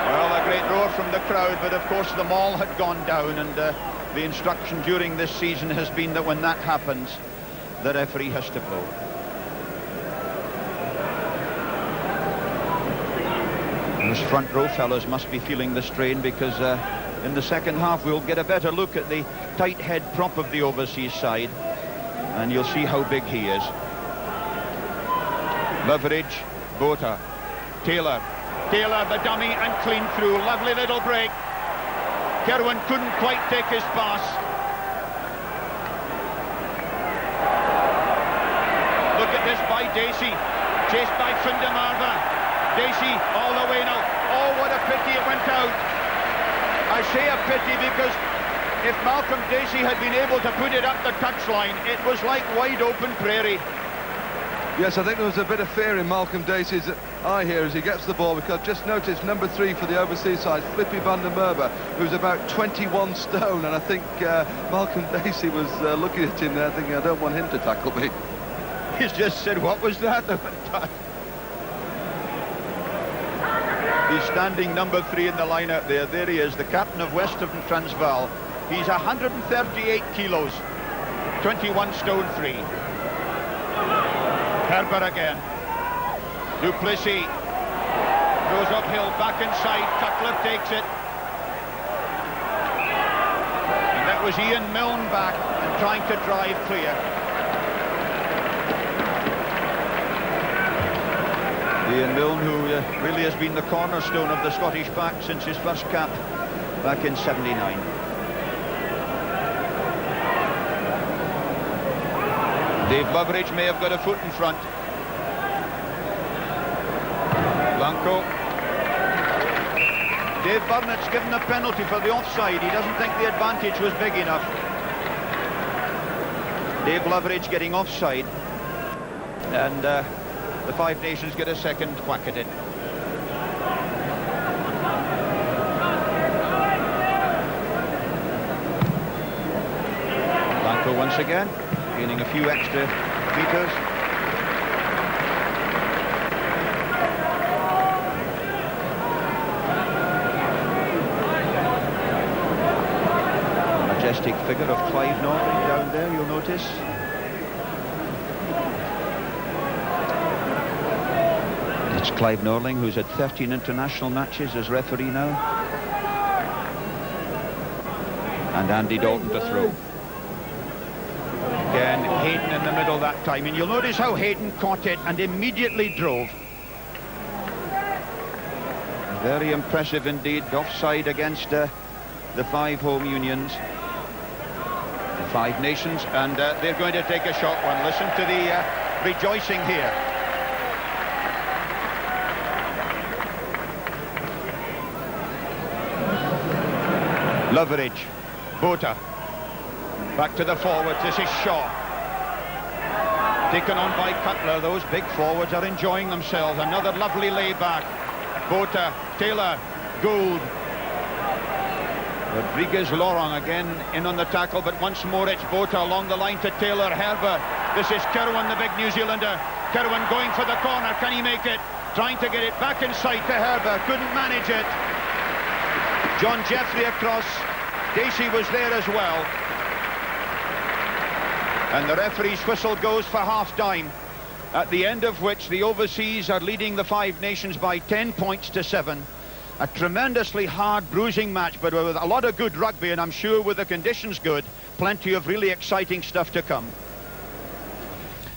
Well, a great roar from the crowd, but of course the maul had gone down, and the instruction during this season has been that when that happens, the referee has to blow. Those front row fellas must be feeling the strain, because in the second half we'll get a better look at the tight head prop of the overseas side, and you'll see how big he is. Loveridge, Bota, Taylor, the dummy, and clean through. Lovely little break. Kerwin couldn't quite take his pass. Look at this by Dacey, chased by Fundamarva. Dacey all the way now. Oh, what a pity it went out. I say a pity because if Malcolm Dacey had been able to put it up the touchline, it was like wide open prairie. Yes, I think there was a bit of fear in Malcolm Dacey's eye here as he gets the ball, because just notice number 3 for the overseas side, Philippe van der Merwe, who's about 21 stone, and I think Malcolm Dacey was looking at him there thinking, I don't want him to tackle me. He's just said, what was that? He's standing number 3 in the line-out there. There he is, the captain of Western Transvaal. He's 138 kilos, 21 stone 3. Herbert again. Duplessis goes uphill, back inside. Cutler takes it. And that was Iain Milne back and trying to drive clear. Iain Milne, who really has been the cornerstone of the Scottish pack since his first cap back in '79. Dave Loveridge may have got a foot in front. Blanco. Dave Burnett's given a penalty for the offside. He doesn't think the advantage was big enough. Dave Loveridge getting offside. And the Five Nations get a second whack at it. Blanco once again, gaining a few extra meters. Majestic figure of Clive Norling down there, you'll notice. It's Clive Norling, who's had 13 international matches as referee now. And Andy Dalton to throw. Again, Hayden in the middle that time. And you'll notice how Hayden caught it and immediately drove. Very impressive indeed. Offside against the five home unions. The Five Nations. And they're going to take a short one. Listen to the rejoicing here. Loveridge, Bota, back to the forwards. This is Shaw, taken on by Cutler. Those big forwards are enjoying themselves. Another lovely layback. Bota, Taylor, Gould, Rodriguez, Laurent again in on the tackle, but once more it's Bota along the line to Taylor. Herbert, this is Kirwan, the big New Zealander. Kirwan going for the corner. Can he make it? Trying to get it back inside to Herbert, couldn't manage it. John Jeffrey across. Dacey was there as well. And the referee's whistle goes for half-time, at the end of which the overseas are leading the Five Nations by 10 points to 7. A tremendously hard, bruising match, but with a lot of good rugby, and I'm sure with the conditions good, plenty of really exciting stuff to come.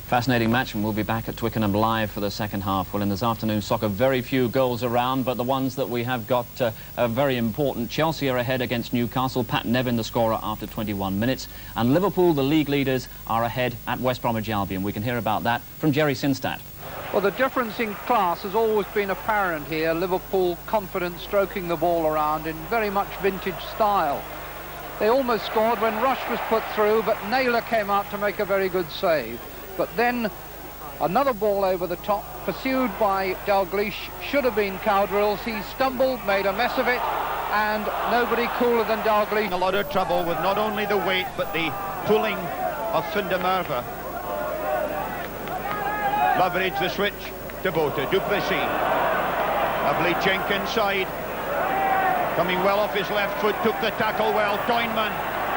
Fascinating match, and we'll be back at Twickenham live for the second half. Well, in this afternoon's soccer, very few goals around, but the ones that we have got are very important. Chelsea are ahead against Newcastle. Pat Nevin, the scorer, after 21 minutes. And Liverpool, the league leaders, are ahead at West Bromwich Albion. We can hear about that from Jerry Sinstadt. Well, the difference in class has always been apparent here. Liverpool confident, stroking the ball around in very much vintage style. They almost scored when Rush was put through, but Naylor came out to make a very good save. But then another ball over the top, pursued by Dalglish, should have been Cowdrills. He stumbled, made a mess of it, and nobody cooler than Dalglish. A lot of trouble with not only the weight, but the pulling of Findemerva. Loveridge the switch to Bota, Duplessis. Lovely chink inside. Coming well off his left foot, took the tackle well. Doyman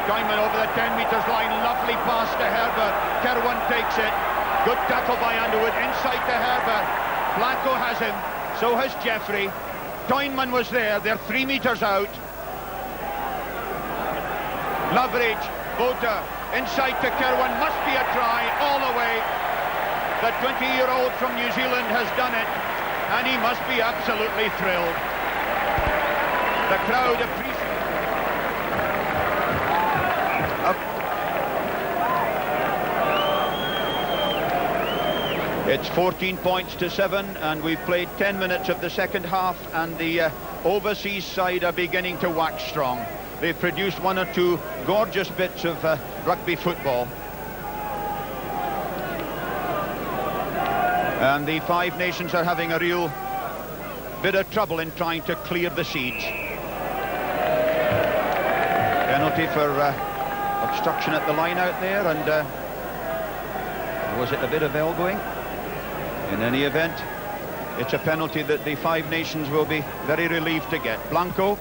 over the 10 metres line, lovely pass to Herbert. Kirwan takes it. Good tackle by Underwood, inside to Herbert. Blanco has him, so has Jeffrey. Doyman was there, they're 3 metres out. Loveridge, Bota, inside to Kirwan, must be a try, all the way. The 20-year-old from New Zealand has done it, and he must be absolutely thrilled. The crowd appreciates. It's 14 points to 7, and we've played 10 minutes of the second half, and the overseas side are beginning to wax strong. They've produced one or two gorgeous bits of rugby football. And the Five Nations are having a real bit of trouble in trying to clear the siege. Penalty for obstruction at the line out there, and was it a bit of elbowing? In any event, it's a penalty that the Five Nations will be very relieved to get. Blanco.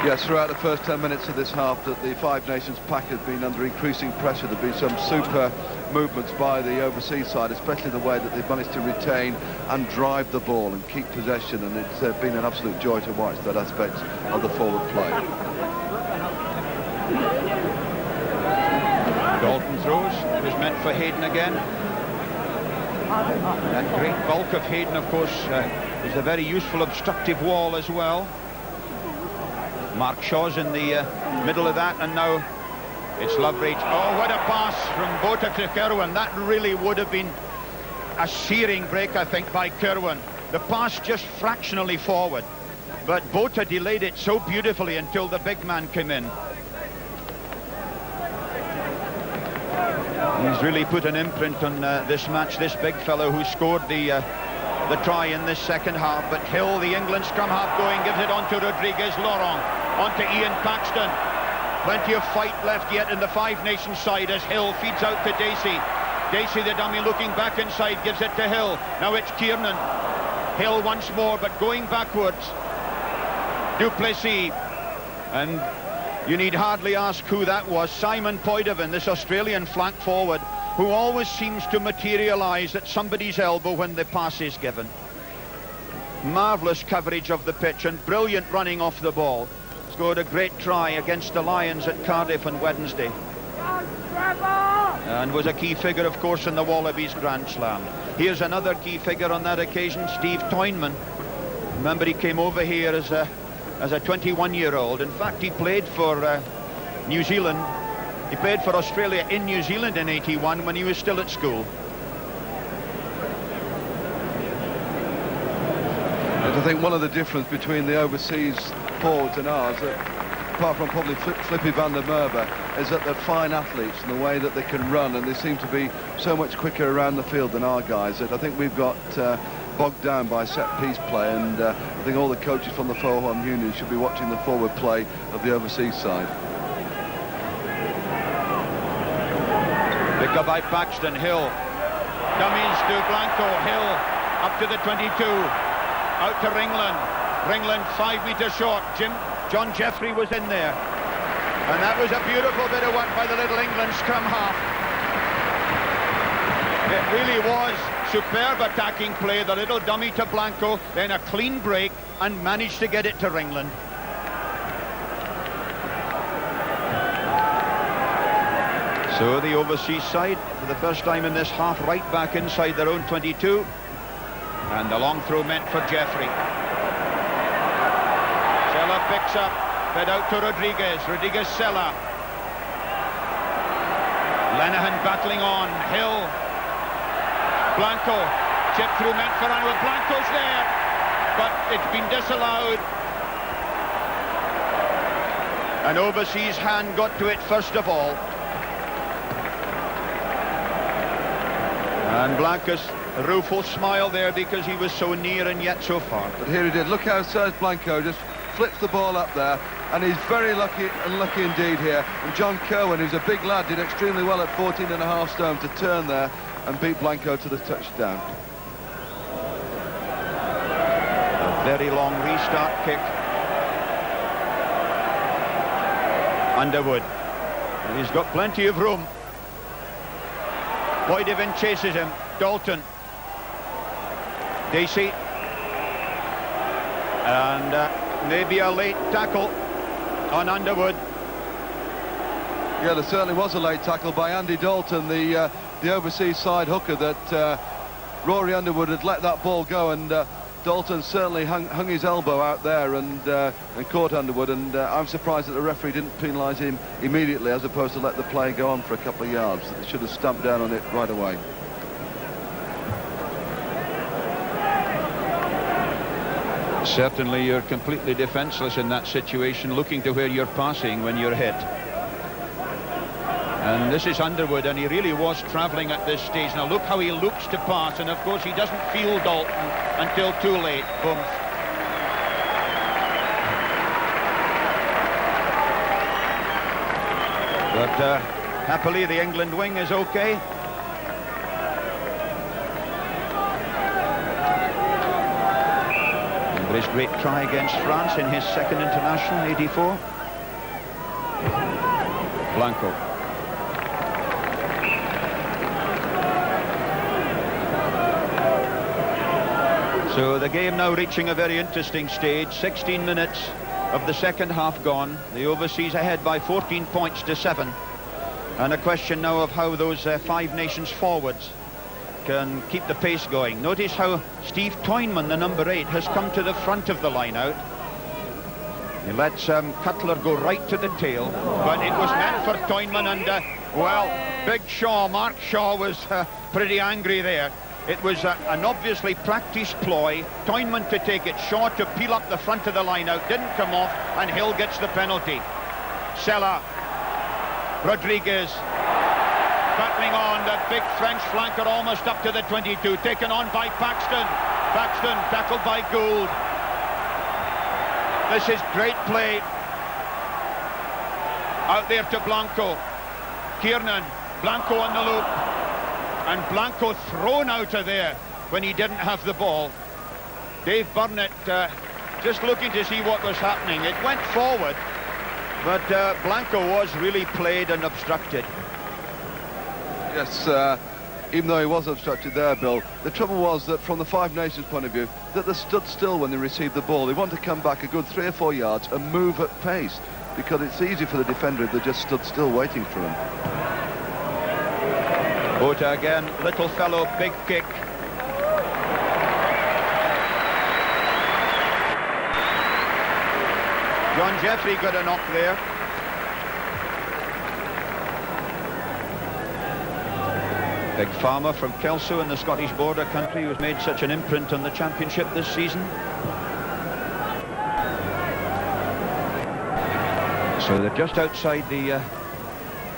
Yes, throughout the first 10 minutes of this half, that the Five Nations pack has been under increasing pressure. There have been some super movements by the overseas side, especially the way that they've managed to retain and drive the ball and keep possession, and it's been an absolute joy to watch that aspect of the forward play. Dalton throws. It was meant for Hayden again. That great bulk of Hayden, of course, is a very useful obstructive wall as well. Mark Shaw's in the middle of that, and now it's Loveridge. Oh, what a pass from Bota to Kirwan. That really would have been A searing break, I think, by Kerwin. The pass just fractionally forward, but Botha delayed it so beautifully until the big man came in. He's really put an imprint on this match, this big fellow who scored the try in this second half. But Hill, the England scrum half, going, gives it on to Rodriguez. Laurent, on to Iain Paxton. Plenty of fight left yet in the Five Nations side as Hill feeds out to Dacey. Dacey, the dummy, looking back inside, gives it to Hill. Now it's Kiernan. Hill once more, but going backwards. Duplessis. And you need hardly ask who that was. Simon Poidevin, this Australian flank forward, who always seems to materialise at somebody's elbow when the pass is given. Marvellous coverage of the pitch and brilliant running off the ball. Scored a great try against the Lions at Cardiff on Wednesday. And was a key figure, of course, in the Wallabies Grand Slam. Here's another key figure on that occasion, Steve Toynman. Remember, he came over here as a 21-year-old. In fact, he played for New Zealand. He played for Australia in New Zealand in '81 when he was still at school. And I think one of the difference between the overseas forwards and ours, apart from probably Philippe van der Merwe, is that they're fine athletes in the way that they can run, and they seem to be so much quicker around the field than our guys. That I think we've got bogged down by set-piece play, and I think all the coaches from the Foham Union should be watching the forward play of the overseas side. Pick up by Paxton. Hill. Dummies to Blanco. Hill up to the 22. Out to Ringland. Ringland 5 metres short. John Jeffrey was in there. And that was a beautiful bit of work by the little England scrum half. It really was superb attacking play. The little dummy to Blanco, then a clean break, and managed to get it to Ringland. So the overseas side, for the first time in this half, right back inside their own 22. And the long throw meant for Jeffrey. Sella picks up, fed out to Rodriguez. Rodriguez, Sella. Lenihan battling on. Hill. Blanco. Chip through meant for Anwar. Blanco's there, but it's been disallowed. An overseas hand got to it first of all. And Blanco's rueful smile there because he was so near and yet so far. But here he did. Look how Serge Blanco just flips the ball up there, and he's very lucky indeed here. And John Kerwin, who's a big lad, did extremely well at 14.5 stone to turn there and beat Blanco to the touchdown. A very long restart kick. Underwood. And he's got plenty of room. Poidevin chases him. Dalton. Dacey. And maybe a late tackle on Underwood. Yeah, there certainly was a late tackle by Andy Dalton, the overseas side hooker, that Rory Underwood had let that ball go, and Dalton certainly hung his elbow out there and caught Underwood, and I'm surprised that the referee didn't penalise him immediately as opposed to let the play go on for a couple of yards. They should have stamped down on it right away. Certainly you're completely defenceless in that situation, looking to where you're passing when you're hit. And this is Underwood, and he really was travelling at this stage. Now look how he looks to pass, and of course he doesn't feel Dalton until too late. Boom. But happily the England wing is okay. Remember his great try against France in his second international, 84. Blanco. So the game now reaching a very interesting stage. 16 minutes of the second half gone. The overseas ahead by 14 points to 7. And a question now of how those Five Nations forwards can keep the pace going. Notice how Steve Toynman, the number 8, has come to the front of the line out. He lets Cutler go right to the tail, but it was meant for Toynman, and well, Big Shaw, Mark Shaw, was pretty angry there. It was an obviously practiced ploy. Toynman to take it short, to peel up the front of the line out, didn't come off, and Hill gets the penalty. Sella, Rodriguez, battling on, the big French flanker almost up to the 22, taken on by Paxton. Paxton tackled by Gould. This is great play. Out there to Blanco. Kiernan, Blanco on the loop. And Blanco thrown out of there when he didn't have the ball. Dave Burnett just looking to see what was happening. It went forward, but Blanco was really played and obstructed. Yes, even though he was obstructed there, Bill, the trouble was that from the Five Nations point of view, that they stood still when they received the ball. They want to come back a good 3 or 4 yards and move at pace, because it's easy for the defender if they just stood still waiting for him. Bota again, little fellow, big kick. John Jeffrey got a knock there. Big farmer from Kelso in the Scottish border country who's made such an imprint on the championship this season. So they're just outside the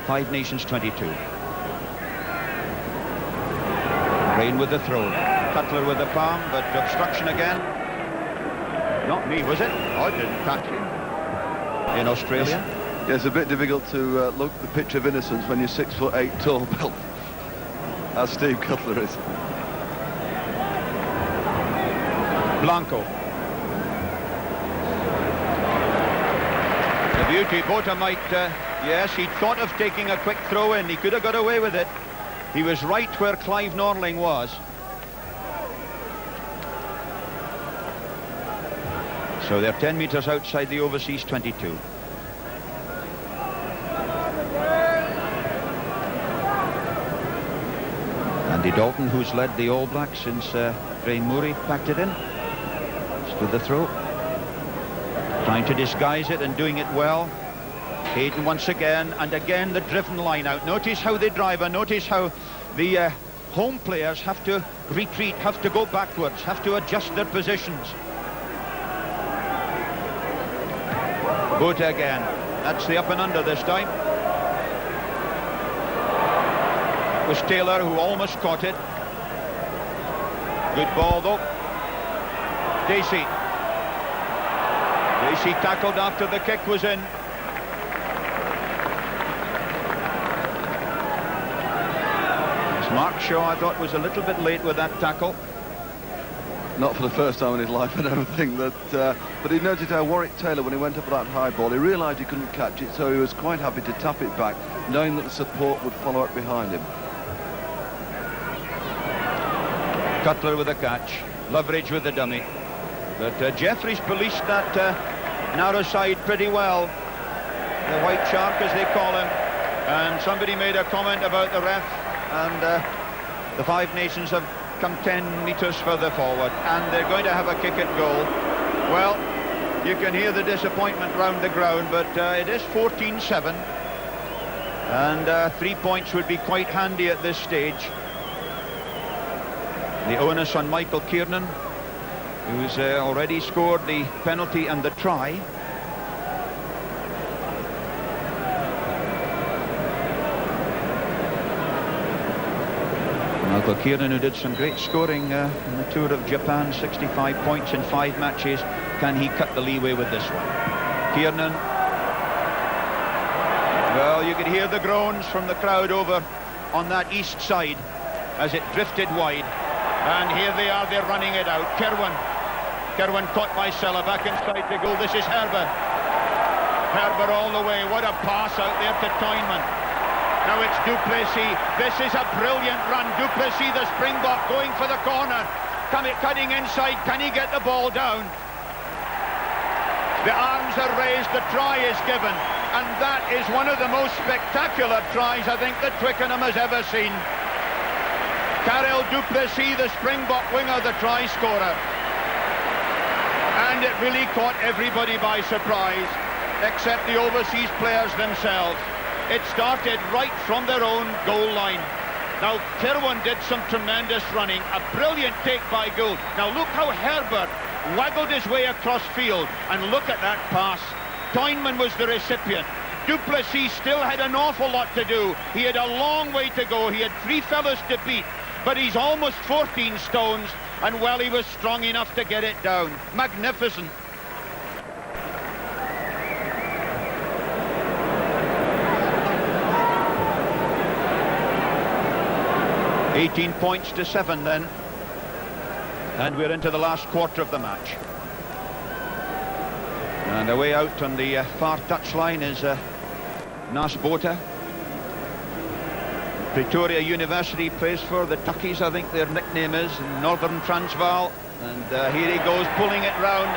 Five Nations 22. Rain with the throw. Cutler with the palm, but obstruction again. Not me, was it? I didn't catch him. In Australia. Yeah, it's a bit difficult to look the picture of innocence when you're 6'8" tall, Bill, as Steve Cutler is. Blanco. The beauty, Bota might, yes, he'd thought of taking a quick throw in. He could have got away with it. He was right where Clive Norling was. So they're 10 metres outside the overseas 22. Andy Dalton, who's led the All Blacks since Ray Murray packed it in. Just with the throw. Trying to disguise it and doing it well. Hayden once again, and again the driven line out. Notice how they drive, and notice how the home players have to retreat, have to go backwards, have to adjust their positions. Bota again. That's the up and under this time. It was Taylor who almost caught it. Good ball though. Dacey. Dacey tackled after the kick was in. Mark Shaw, I thought, was a little bit late with that tackle. Not for the first time in his life, I don't think. But he noted how Warwick Taylor, when he went up for that high ball, he realised he couldn't catch it, so he was quite happy to tap it back, knowing that the support would follow up behind him. Cutler with a catch. Loveridge with the dummy. But Jeffries policed that narrow side pretty well. The white shark, as they call him. And somebody made a comment about the ref. And the Five Nations have come 10 metres further forward, and they're going to have a kick at goal. Well, you can hear the disappointment round the ground, but it is 14-7, and 3 points would be quite handy at this stage. The onus on Michael Kiernan, who's already scored the penalty and the try. Michael Kiernan, who did some great scoring in the Tour of Japan, 65 points in 5 matches. Can he cut the leeway with this one? Kiernan. Well, you could hear the groans from the crowd over on that east side as it drifted wide. And here they are, they're running it out. Kerwin caught by Sella, back inside the goal. This is Herbert. Herbert all the way. What a pass out there to Toynman. Now it's Duplessis. This is a brilliant run. Duplessis, the Springbok, going for the corner. Cutting inside. Can he get the ball down? The arms are raised. The try is given. And that is one of the most spectacular tries I think that Twickenham has ever seen. Karel Duplessis, the Springbok winger, the try scorer. And it really caught everybody by surprise, except the overseas players themselves. It started right from their own goal line. Now, Kirwan did some tremendous running, a brilliant take by Gould. Now, look how Herbert waggled his way across field, and look at that pass. Toynman was the recipient. Du Plessis still had an awful lot to do. He had a long way to go. He had 3 fellas to beat, but he's almost 14 stones, and well, he was strong enough to get it down. Magnificent. $18 points to 7 then, and we're into the last quarter of the match. And away out on the far touchline is Nas Botha. Pretoria University plays for the Tuckies, I think their nickname is, in Northern Transvaal. And here he goes, pulling it round,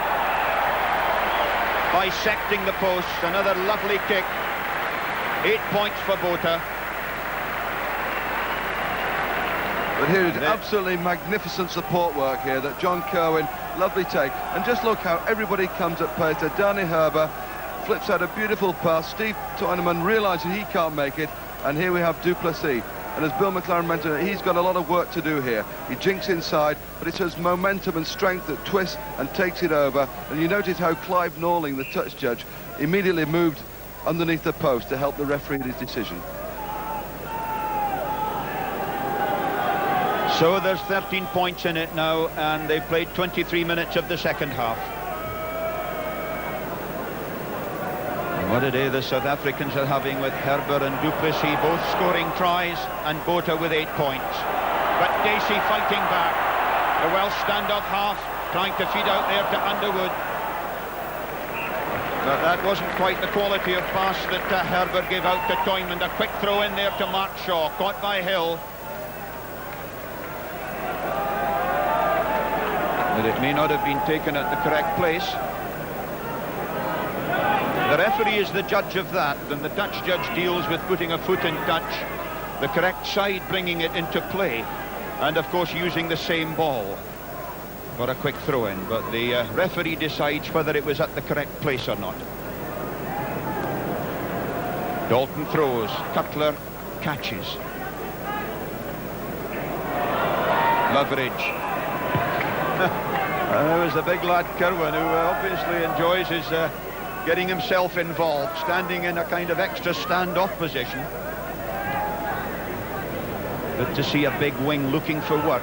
bisecting the post. Another lovely kick. 8 points for Botha. But here is absolutely magnificent support work here that John Kerwin, lovely take. And just look how everybody comes at pace. Danny Herber flips out a beautiful pass. Steve Toyneman realises he can't make it. And here we have Du Plessis. And as Bill McLaren mentioned, he's got a lot of work to do here. He jinks inside, but it's his momentum and strength that twists and takes it over. And you notice how Clive Norling, the touch judge, immediately moved underneath the post to help the referee in his decision. So there's 13 points in it now, and they've played 23 minutes of the second half. And what a day the South Africans are having with Herber and Du Plessis both scoring tries, and Botha with 8 points. But Dacey fighting back. The Welsh stand-off half trying to feed out there to Underwood. But that wasn't quite the quality of pass that Herber gave out to Toynman. A quick throw in there to Mark Shaw, caught by Hill. But it may not have been taken at the correct place. The referee is the judge of that, and the touch judge deals with putting a foot in touch, the correct side bringing it into play, and of course using the same ball for a quick throw-in. But the referee decides whether it was at the correct place or not. Dalton throws, Cutler catches. Loveridge. There was the big lad Kirwan, who obviously enjoys his getting himself involved, standing in a kind of extra stand-off position. Good to see a big wing looking for work.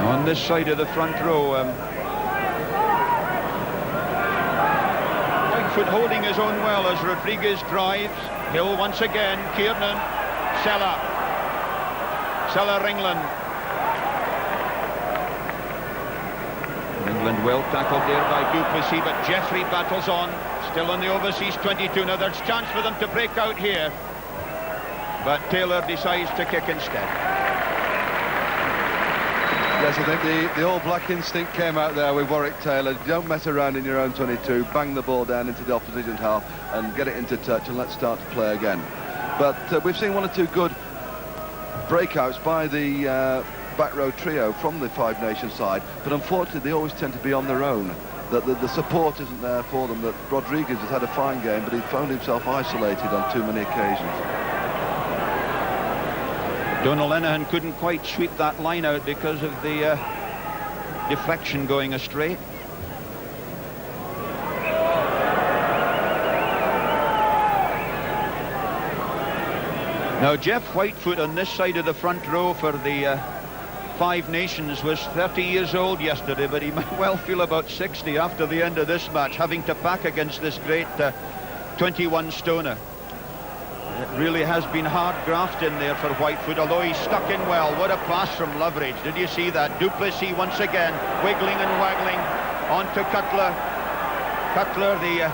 On this side of the front row, Whitefoot holding his own well as Rodriguez drives. Hill once again, Kiernan, Sella. Sella, Ringland. Ringland well tackled there by Du Plessis, but Jeffrey battles on. Still on the overseas 22. Now there's chance for them to break out here, but Taylor decides to kick instead. Yes, I think the all-black instinct came out there with Warwick Taylor. Don't mess around in your own 22. Bang the ball down into the opposition half and get it into touch, and let's start to play again. But we've seen one or two good breakouts by the back row trio from the Five Nations side, but unfortunately they always tend to be on their own. That the support isn't there for them. That Rodriguez has had a fine game, but he found himself isolated on too many occasions. Donal Lenihan couldn't quite sweep that line out because of the deflection going astray. Now Jeff Whitefoot on this side of the front row for the Five Nations was 30 years old yesterday, but he might well feel about 60 after the end of this match, having to pack against this great 21 stoner. It really has been hard graft in there for Whitefoot, although he's stuck in well. What a pass from Loveridge. Did you see that? Du Plessis once again wiggling and waggling on to Cutler. Cutler, the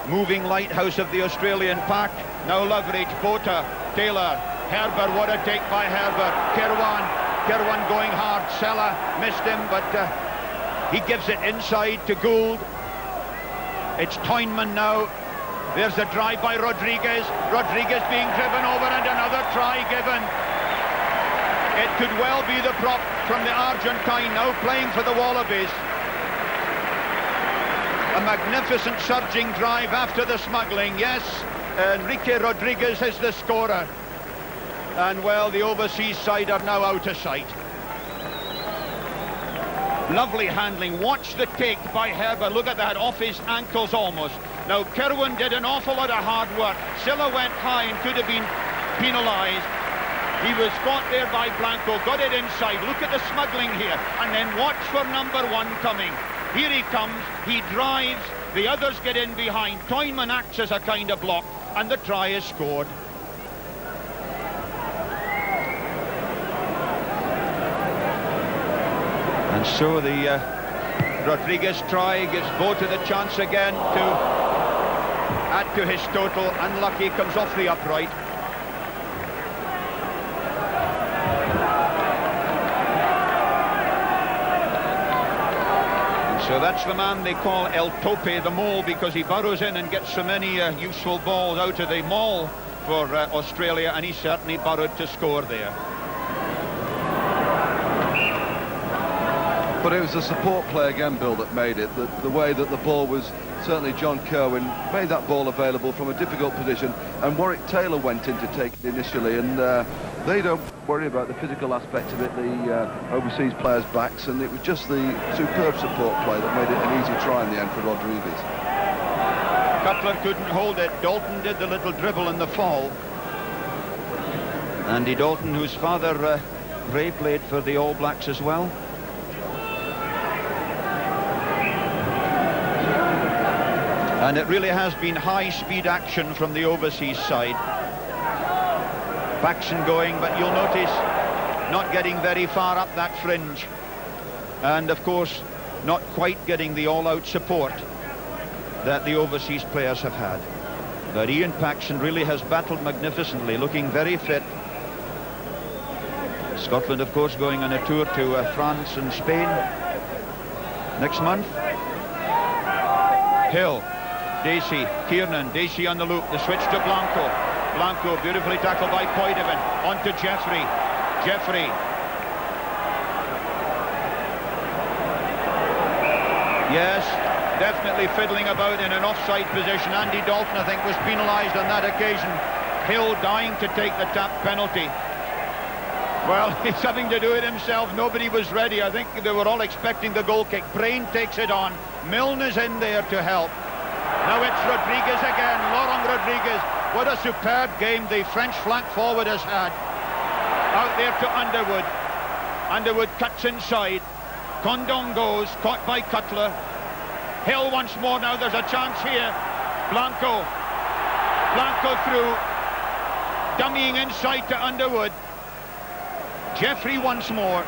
moving lighthouse of the Australian pack. Now Loveridge, Botha, Taylor, Herber. What a take by Herber. Kirwan going hard. Sella missed him, but he gives it inside to Gould. It's Toynman now. There's a drive by Rodriguez. Rodriguez being driven over, and another try given. It could well be the prop from the Argentine now playing for the Wallabies. A magnificent surging drive after the smuggling. Yes, Enrique Rodriguez is the scorer. And, well, the overseas side are now out of sight. Lovely handling. Watch the take by Herbert. Look at that, off his ankles almost. Now, Kirwan did an awful lot of hard work. Sella went high and could have been penalised. He was caught there by Blanco, got it inside. Look at the smuggling here. And then watch for number 1 coming. Here he comes, he drives, the others get in behind. Toynman acts as a kind of block, and the try is scored. And so the Rodriguez try gives Bote the chance again to add to his total. Unlucky, comes off the upright. And so that's the man they call El Tope, the mole, because he burrows in and gets so many useful balls out of the maul for Australia, and he certainly burrowed to score there. But it was the support play again, Bill, that made it. The way that the ball was, certainly John Kirwan made that ball available from a difficult position, and Warwick Taylor went in to take it initially, and they don't worry about the physical aspect of it, the overseas players' backs, and it was just the superb support play that made it an easy try in the end for Rodriguez. Cutler couldn't hold it. Dalton did the little dribble in the fall. Andy Dalton, whose father, Ray, played for the All Blacks as well. And it really has been high-speed action from the overseas side. Paxson going, but you'll notice not getting very far up that fringe. And, of course, not quite getting the all-out support that the overseas players have had. But Ian Paxson really has battled magnificently, looking very fit. Scotland, of course, going on a tour to France and Spain next month. Hill. Dacey, Kiernan, Dacey on the loop, the switch to Blanco. Blanco, beautifully tackled by Poidevin. On to Jeffrey. Jeffrey. Yes, definitely fiddling about in an offside position. Andy Dalton, I think, was penalised on that occasion. Hill dying to take the tap penalty. Well, he's having to do it himself. Nobody was ready. I think they were all expecting the goal kick. Brain takes it on. Milne is in there to help. Now it's Rodriguez again, Laurent Rodriguez. What a superb game the French flank forward has had. Out there to Underwood. Underwood cuts inside. Condom goes, caught by Cutler. Hill once more now, there's a chance here. Blanco. Blanco through. Dummying inside to Underwood. Jeffrey once more.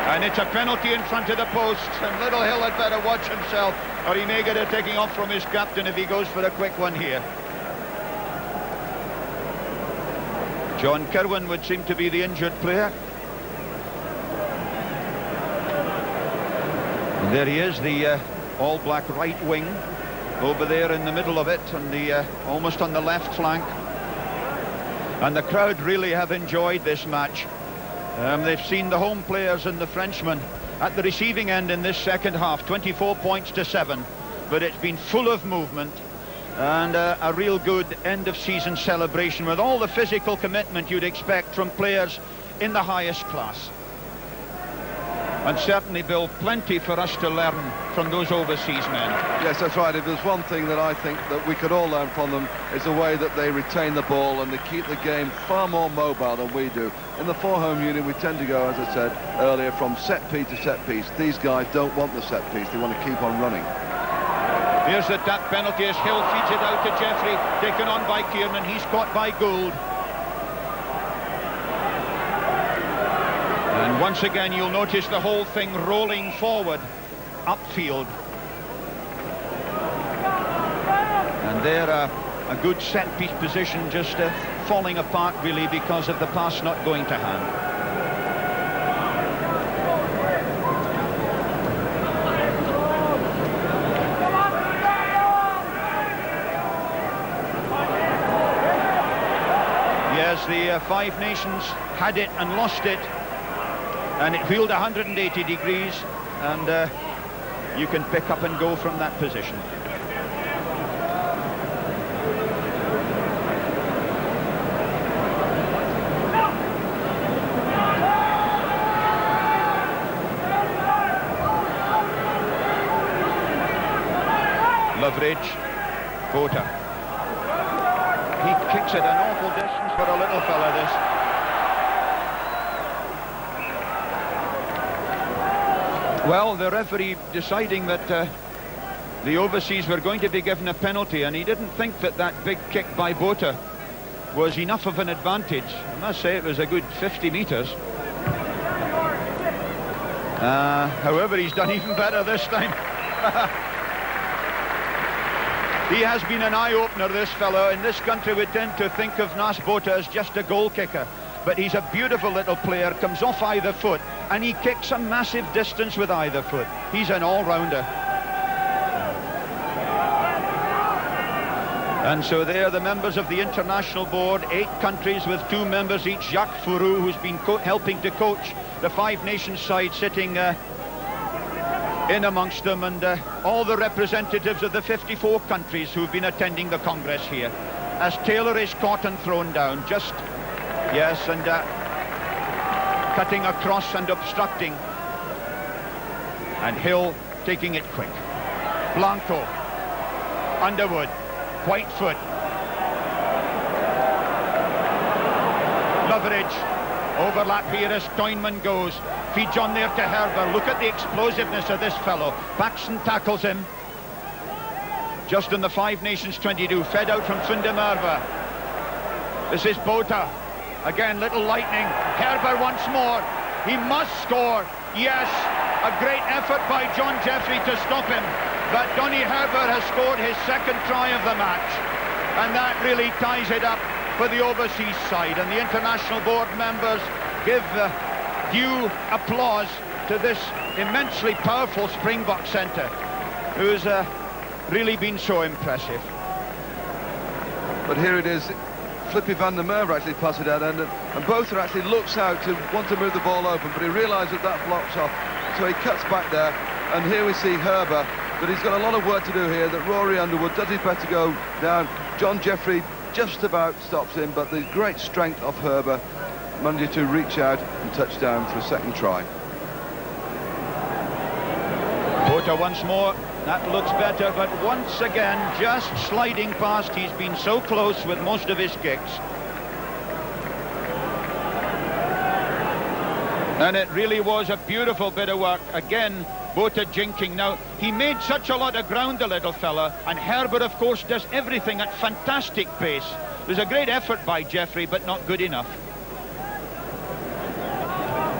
And it's a penalty in front of the post, and little Hill had better watch himself, or he may get a taking off from his captain if he goes for a quick one here. John Kirwan would seem to be the injured player. And there he is, the all-black right wing, over there in the middle of it, and the almost on the left flank. And the crowd really have enjoyed this match. They've seen the home players and the Frenchmen at the receiving end in this second half, 24 points to 7. But it's been full of movement and a real good end-of-season celebration with all the physical commitment you'd expect from players in the highest class. And certainly, Bill, plenty for us to learn from those overseas men. Yes, that's right. If there's one thing that I think that we could all learn from them, is the way that they retain the ball and they keep the game far more mobile than we do. In the four-home unit, we tend to go, as I said earlier, from set piece to set piece. These guys don't want the set piece. They want to keep on running. Here's the tap penalty as Hill feeds it out to Jeffrey, taken on by Kiernan. He's caught by Gould. And once again, you'll notice the whole thing rolling forward, upfield. And there, a good set-piece position, just falling apart, really, because of the pass not going to hand. Yes, the Five Nations had it and lost it. And it wheeled 180 degrees, and you can pick up and go from that position. Loveridge, Bota. He kicks it an awful distance for a little fella, this. Well, the referee deciding that the overseas were going to be given a penalty, and he didn't think that that big kick by Bota was enough of an advantage. I must say it was a good 50 metres. However, he's done even better this time. He has been an eye-opener, this fellow. In this country we tend to think of Nas Bota as just a goal kicker, but he's a beautiful little player, comes off either foot, and he kicks a massive distance with either foot. He's an all-rounder. And so there, the members of the International Board, 8 countries with 2 members each. Jacques Fourou, who's been helping to coach the 5 Nations side, sitting in amongst them, and all the representatives of the 54 countries who've been attending the Congress here. As Taylor is caught and thrown down, just, yes, and cutting across and obstructing. And Hill taking it quick. Blanco, Underwood, Whitefoot, Loveridge, overlap here as Toynman goes, feeds on there to Herber. Look at the explosiveness of this fellow. Paxton tackles him. Just in the 5 Nations 22, fed out from Fundemerva. This is Bota, again little lightning. Herber once more, he must score, yes, a great effort by John Jeffrey to stop him. But Donny Herber has scored his 2nd try of the match, and that really ties it up for the overseas side. And the International Board members give due applause to this immensely powerful Springbok centre, who's really been so impressive. But here it is, Philippe van der Merwe actually passes it out, and Bota actually looks out to want to move the ball open, but he realises that blocks off, so he cuts back there. And here we see Herber, but he's got a lot of work to do here, that Rory Underwood does his best to go down. John Jeffrey just about stops him, but the great strength of Herber managed to reach out and touch down for a 2nd try. Bota once more, that looks better, but once again just sliding past. He's been so close with most of his kicks. And it really was a beautiful bit of work. Again, Bota jinking. Now, he made such a lot of ground, the little fella, and Herber, of course, does everything at fantastic pace. There's a great effort by Jeffrey, but not good enough.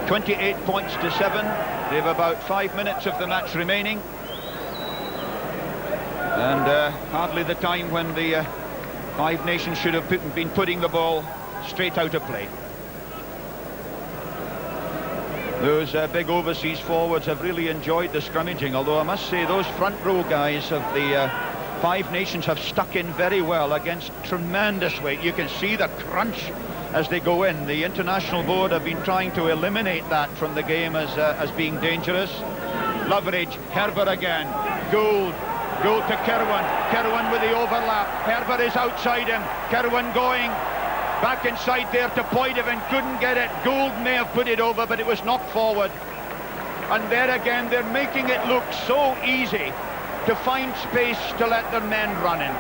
28 points to 7. They have about 5 minutes of the match remaining. And hardly the time when the 5 Nations should have been putting the ball straight out of play. Those big overseas forwards have really enjoyed the scrummaging, although I must say those front row guys of the 5 Nations have stuck in very well against tremendous weight. You can see the crunch as they go in. The International Board have been trying to eliminate that from the game as being dangerous. Loveridge, Herber again, Gould to Kirwan with the overlap. Herber is outside him, Kirwan going back inside there to Poidevin, couldn't get it. Gould may have put it over, but it was knocked forward. And there again, they're making it look so easy to find space to let their men run in.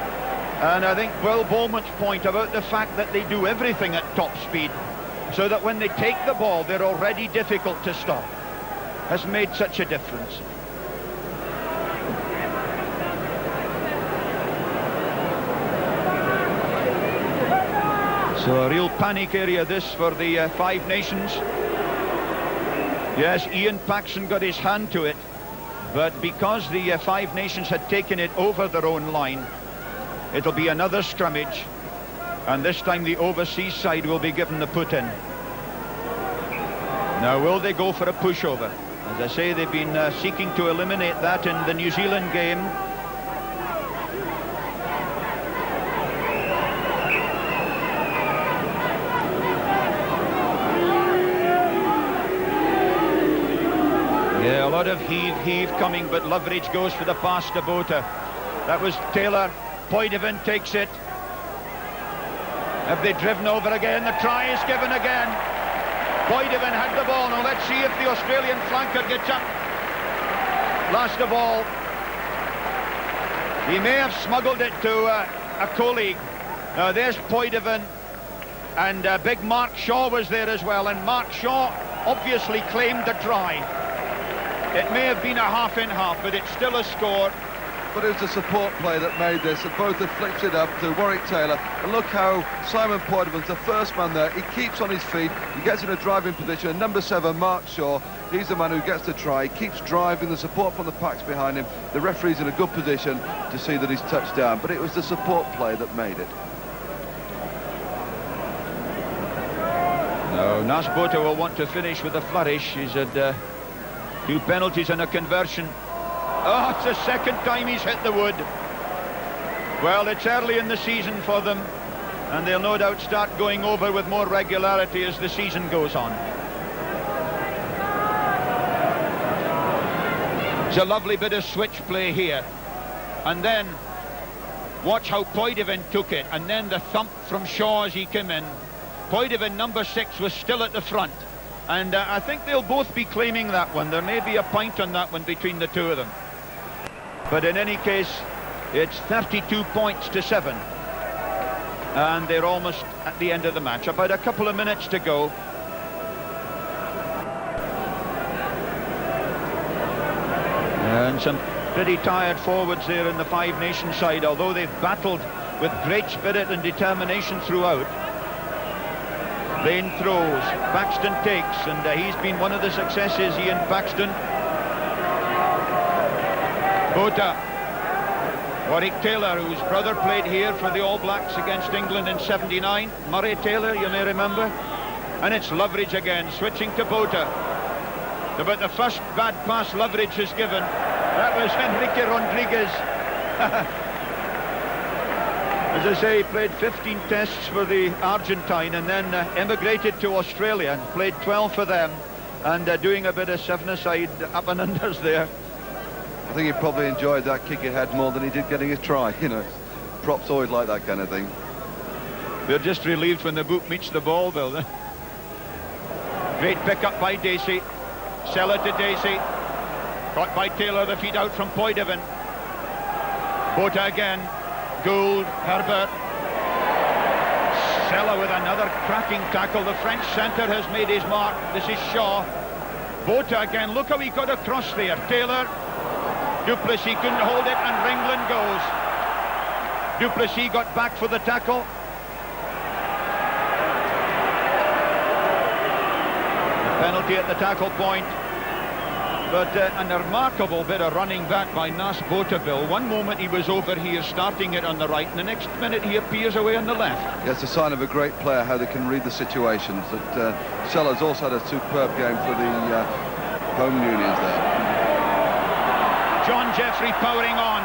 And I think Will Bowman's point about the fact that they do everything at top speed, so that when they take the ball, they're already difficult to stop, has made such a difference. So a real panic area this for the 5 Nations. Yes, Iain Paxton got his hand to it, but because the 5 Nations had taken it over their own line, it'll be another scrummage, and this time the overseas side will be given the put-in. Now, will they go for a pushover? As I say, they've been seeking to eliminate that in the New Zealand game. Yeah, a lot of heave coming, but Loveridge goes for the pass to Bota. That was Taylor. Poidevin takes it. Have they driven over again? The try is given again. Poidevin had the ball. Now let's see if the Australian flanker gets up. Last of all, He may have smuggled it to a colleague. Now there's Poidevin, and big Mark Shaw was there as well, and Mark Shaw obviously claimed the try. It may have been a half-in-half, but it's still a score. But it was the support play that made this, and both have flipped it up to Warwick Taylor. And look how Simon Poidevin's the first man there. He keeps on his feet, he gets in a driving position, and number 7, Mark Shaw, he's the man who gets the try. He keeps driving, the support from the packs behind him. The referee's in a good position to see that he's touched down, but it was the support play that made it. No, Nasbota will want to finish with a flourish. He's had 2 penalties and a conversion. Oh, it's the second time he's hit the wood. Well, it's early in the season for them, and they'll no doubt start going over with more regularity as the season goes on. It's a lovely bit of switch play here. And then, watch how Poidevin took it, and then the thump from Shaw as he came in. Poidevin, number 6, was still at the front. And I think they'll both be claiming that one. There may be a point on that one between the two of them. But in any case, it's 32 points to 7. And they're almost at the end of the match. About a couple of minutes to go. And some pretty tired forwards there in the Five Nations side, although they've battled with great spirit and determination throughout. Lane throws, Paxton takes, and he's been one of the successes, Iain Paxton. Bota. Warwick Taylor, whose brother played here for the All Blacks against England in '79. Murray Taylor, you may remember. And it's Loveridge again, switching to Bota. But the first bad pass Loveridge has given, that was Enrique Rodriguez. As I say, he played 15 tests for the Argentine and then emigrated to Australia and played 12 for them, and doing a bit of 7-a-side up and unders there. I think he probably enjoyed that kick ahead more than he did getting his try. You know, props always like that kind of thing. They're just relieved when the boot meets the ball, Bill. Great pick-up by Dacey. Sella to Dacey. Caught by Taylor, the feet out from Poidevin. Bota again. Gould, Herbert. Sella with another cracking tackle. The French centre has made his mark. This is Shaw. Bota again. Look how he got across there. Taylor. Duplessis couldn't hold it, and Ringland goes. Duplessis got back for the tackle. A penalty at the tackle point. But a remarkable bit of running back by Nasbota, Bill. One moment he was over here starting it on the right, and the next minute he appears away on the left. Yeah, it's a sign of a great player, how they can read the situations. Sella's also had a superb game for the home unions there. John Jeffrey powering on.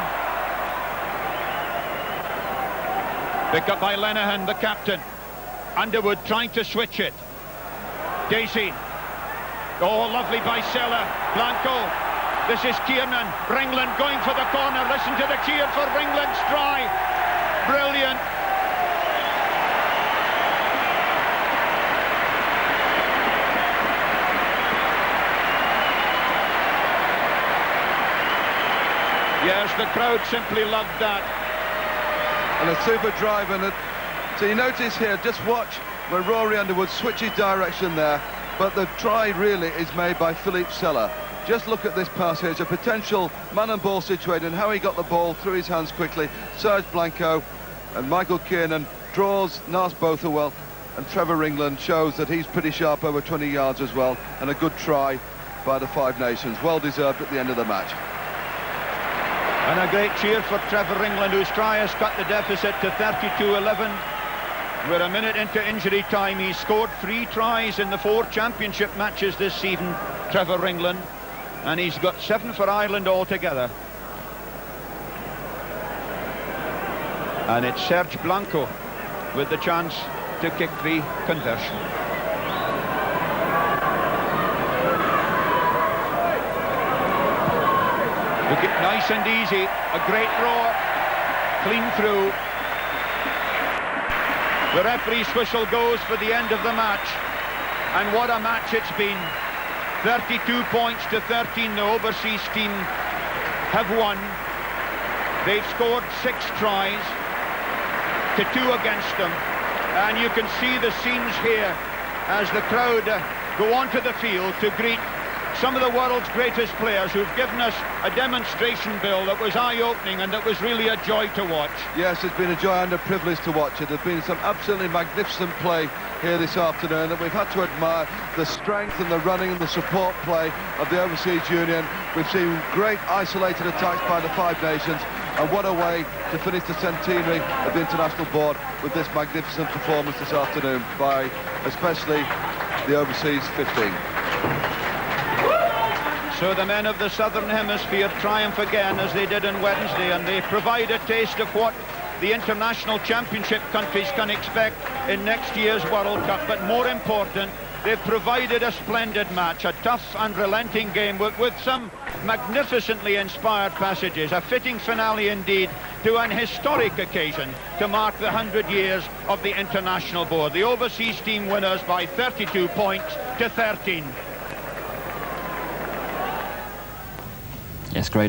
Picked up by Lenihan, the captain. Underwood trying to switch it. Dacey. Oh, lovely by Sella. Blanco. This is Kiernan. Ringland going for the corner. Listen to the cheer for Ringland's try. Brilliant. Yes, the crowd simply loved that. And a super drive, and so you notice here, just watch where Rory Underwood switches direction there, but the try really is made by Philippe Sella. Just look at this pass here. It's a potential man and ball situation, and how he got the ball through his hands quickly. Serge Blanco and Michael Kiernan draws Nasbota well, and Trevor Ringland shows that he's pretty sharp over 20 yards as well, and a good try by the Five Nations. Well deserved at the end of the match. And a great cheer for Trevor Ringland, whose try has cut the deficit to 32-11. We're a minute into injury time. He's scored 3 tries in the 4 championship matches this season, Trevor Ringland, and he's got 7 for Ireland altogether. And it's Serge Blanco with the chance to kick the conversion. Look at nice and easy, a great roar, clean through. The referee's whistle goes for the end of the match, and what a match it's been. 32 points to 13, the overseas team have won. They've scored 6 tries to 2 against them, and you can see the scenes here as the crowd go onto the field to greet some of the world's greatest players who've given us a demonstration, Bill, that was eye-opening and that was really a joy to watch. Yes, it's been a joy and a privilege to watch it. There's been some absolutely magnificent play here this afternoon that we've had to admire. The strength and the running and the support play of the Overseas Union. We've seen great isolated attacks by the Five Nations, and what a way to finish the centenary of the International Board with this magnificent performance this afternoon by especially the Overseas 15. So the men of the Southern Hemisphere triumph again as they did on Wednesday, and they provide a taste of what the international championship countries can expect in next year's World Cup. But more important, they've provided a splendid match, a tough and relenting game with some magnificently inspired passages, a fitting finale indeed to an historic occasion to mark the 100 years of the International Board. The overseas team winners by 32 points to 13. Yes, great.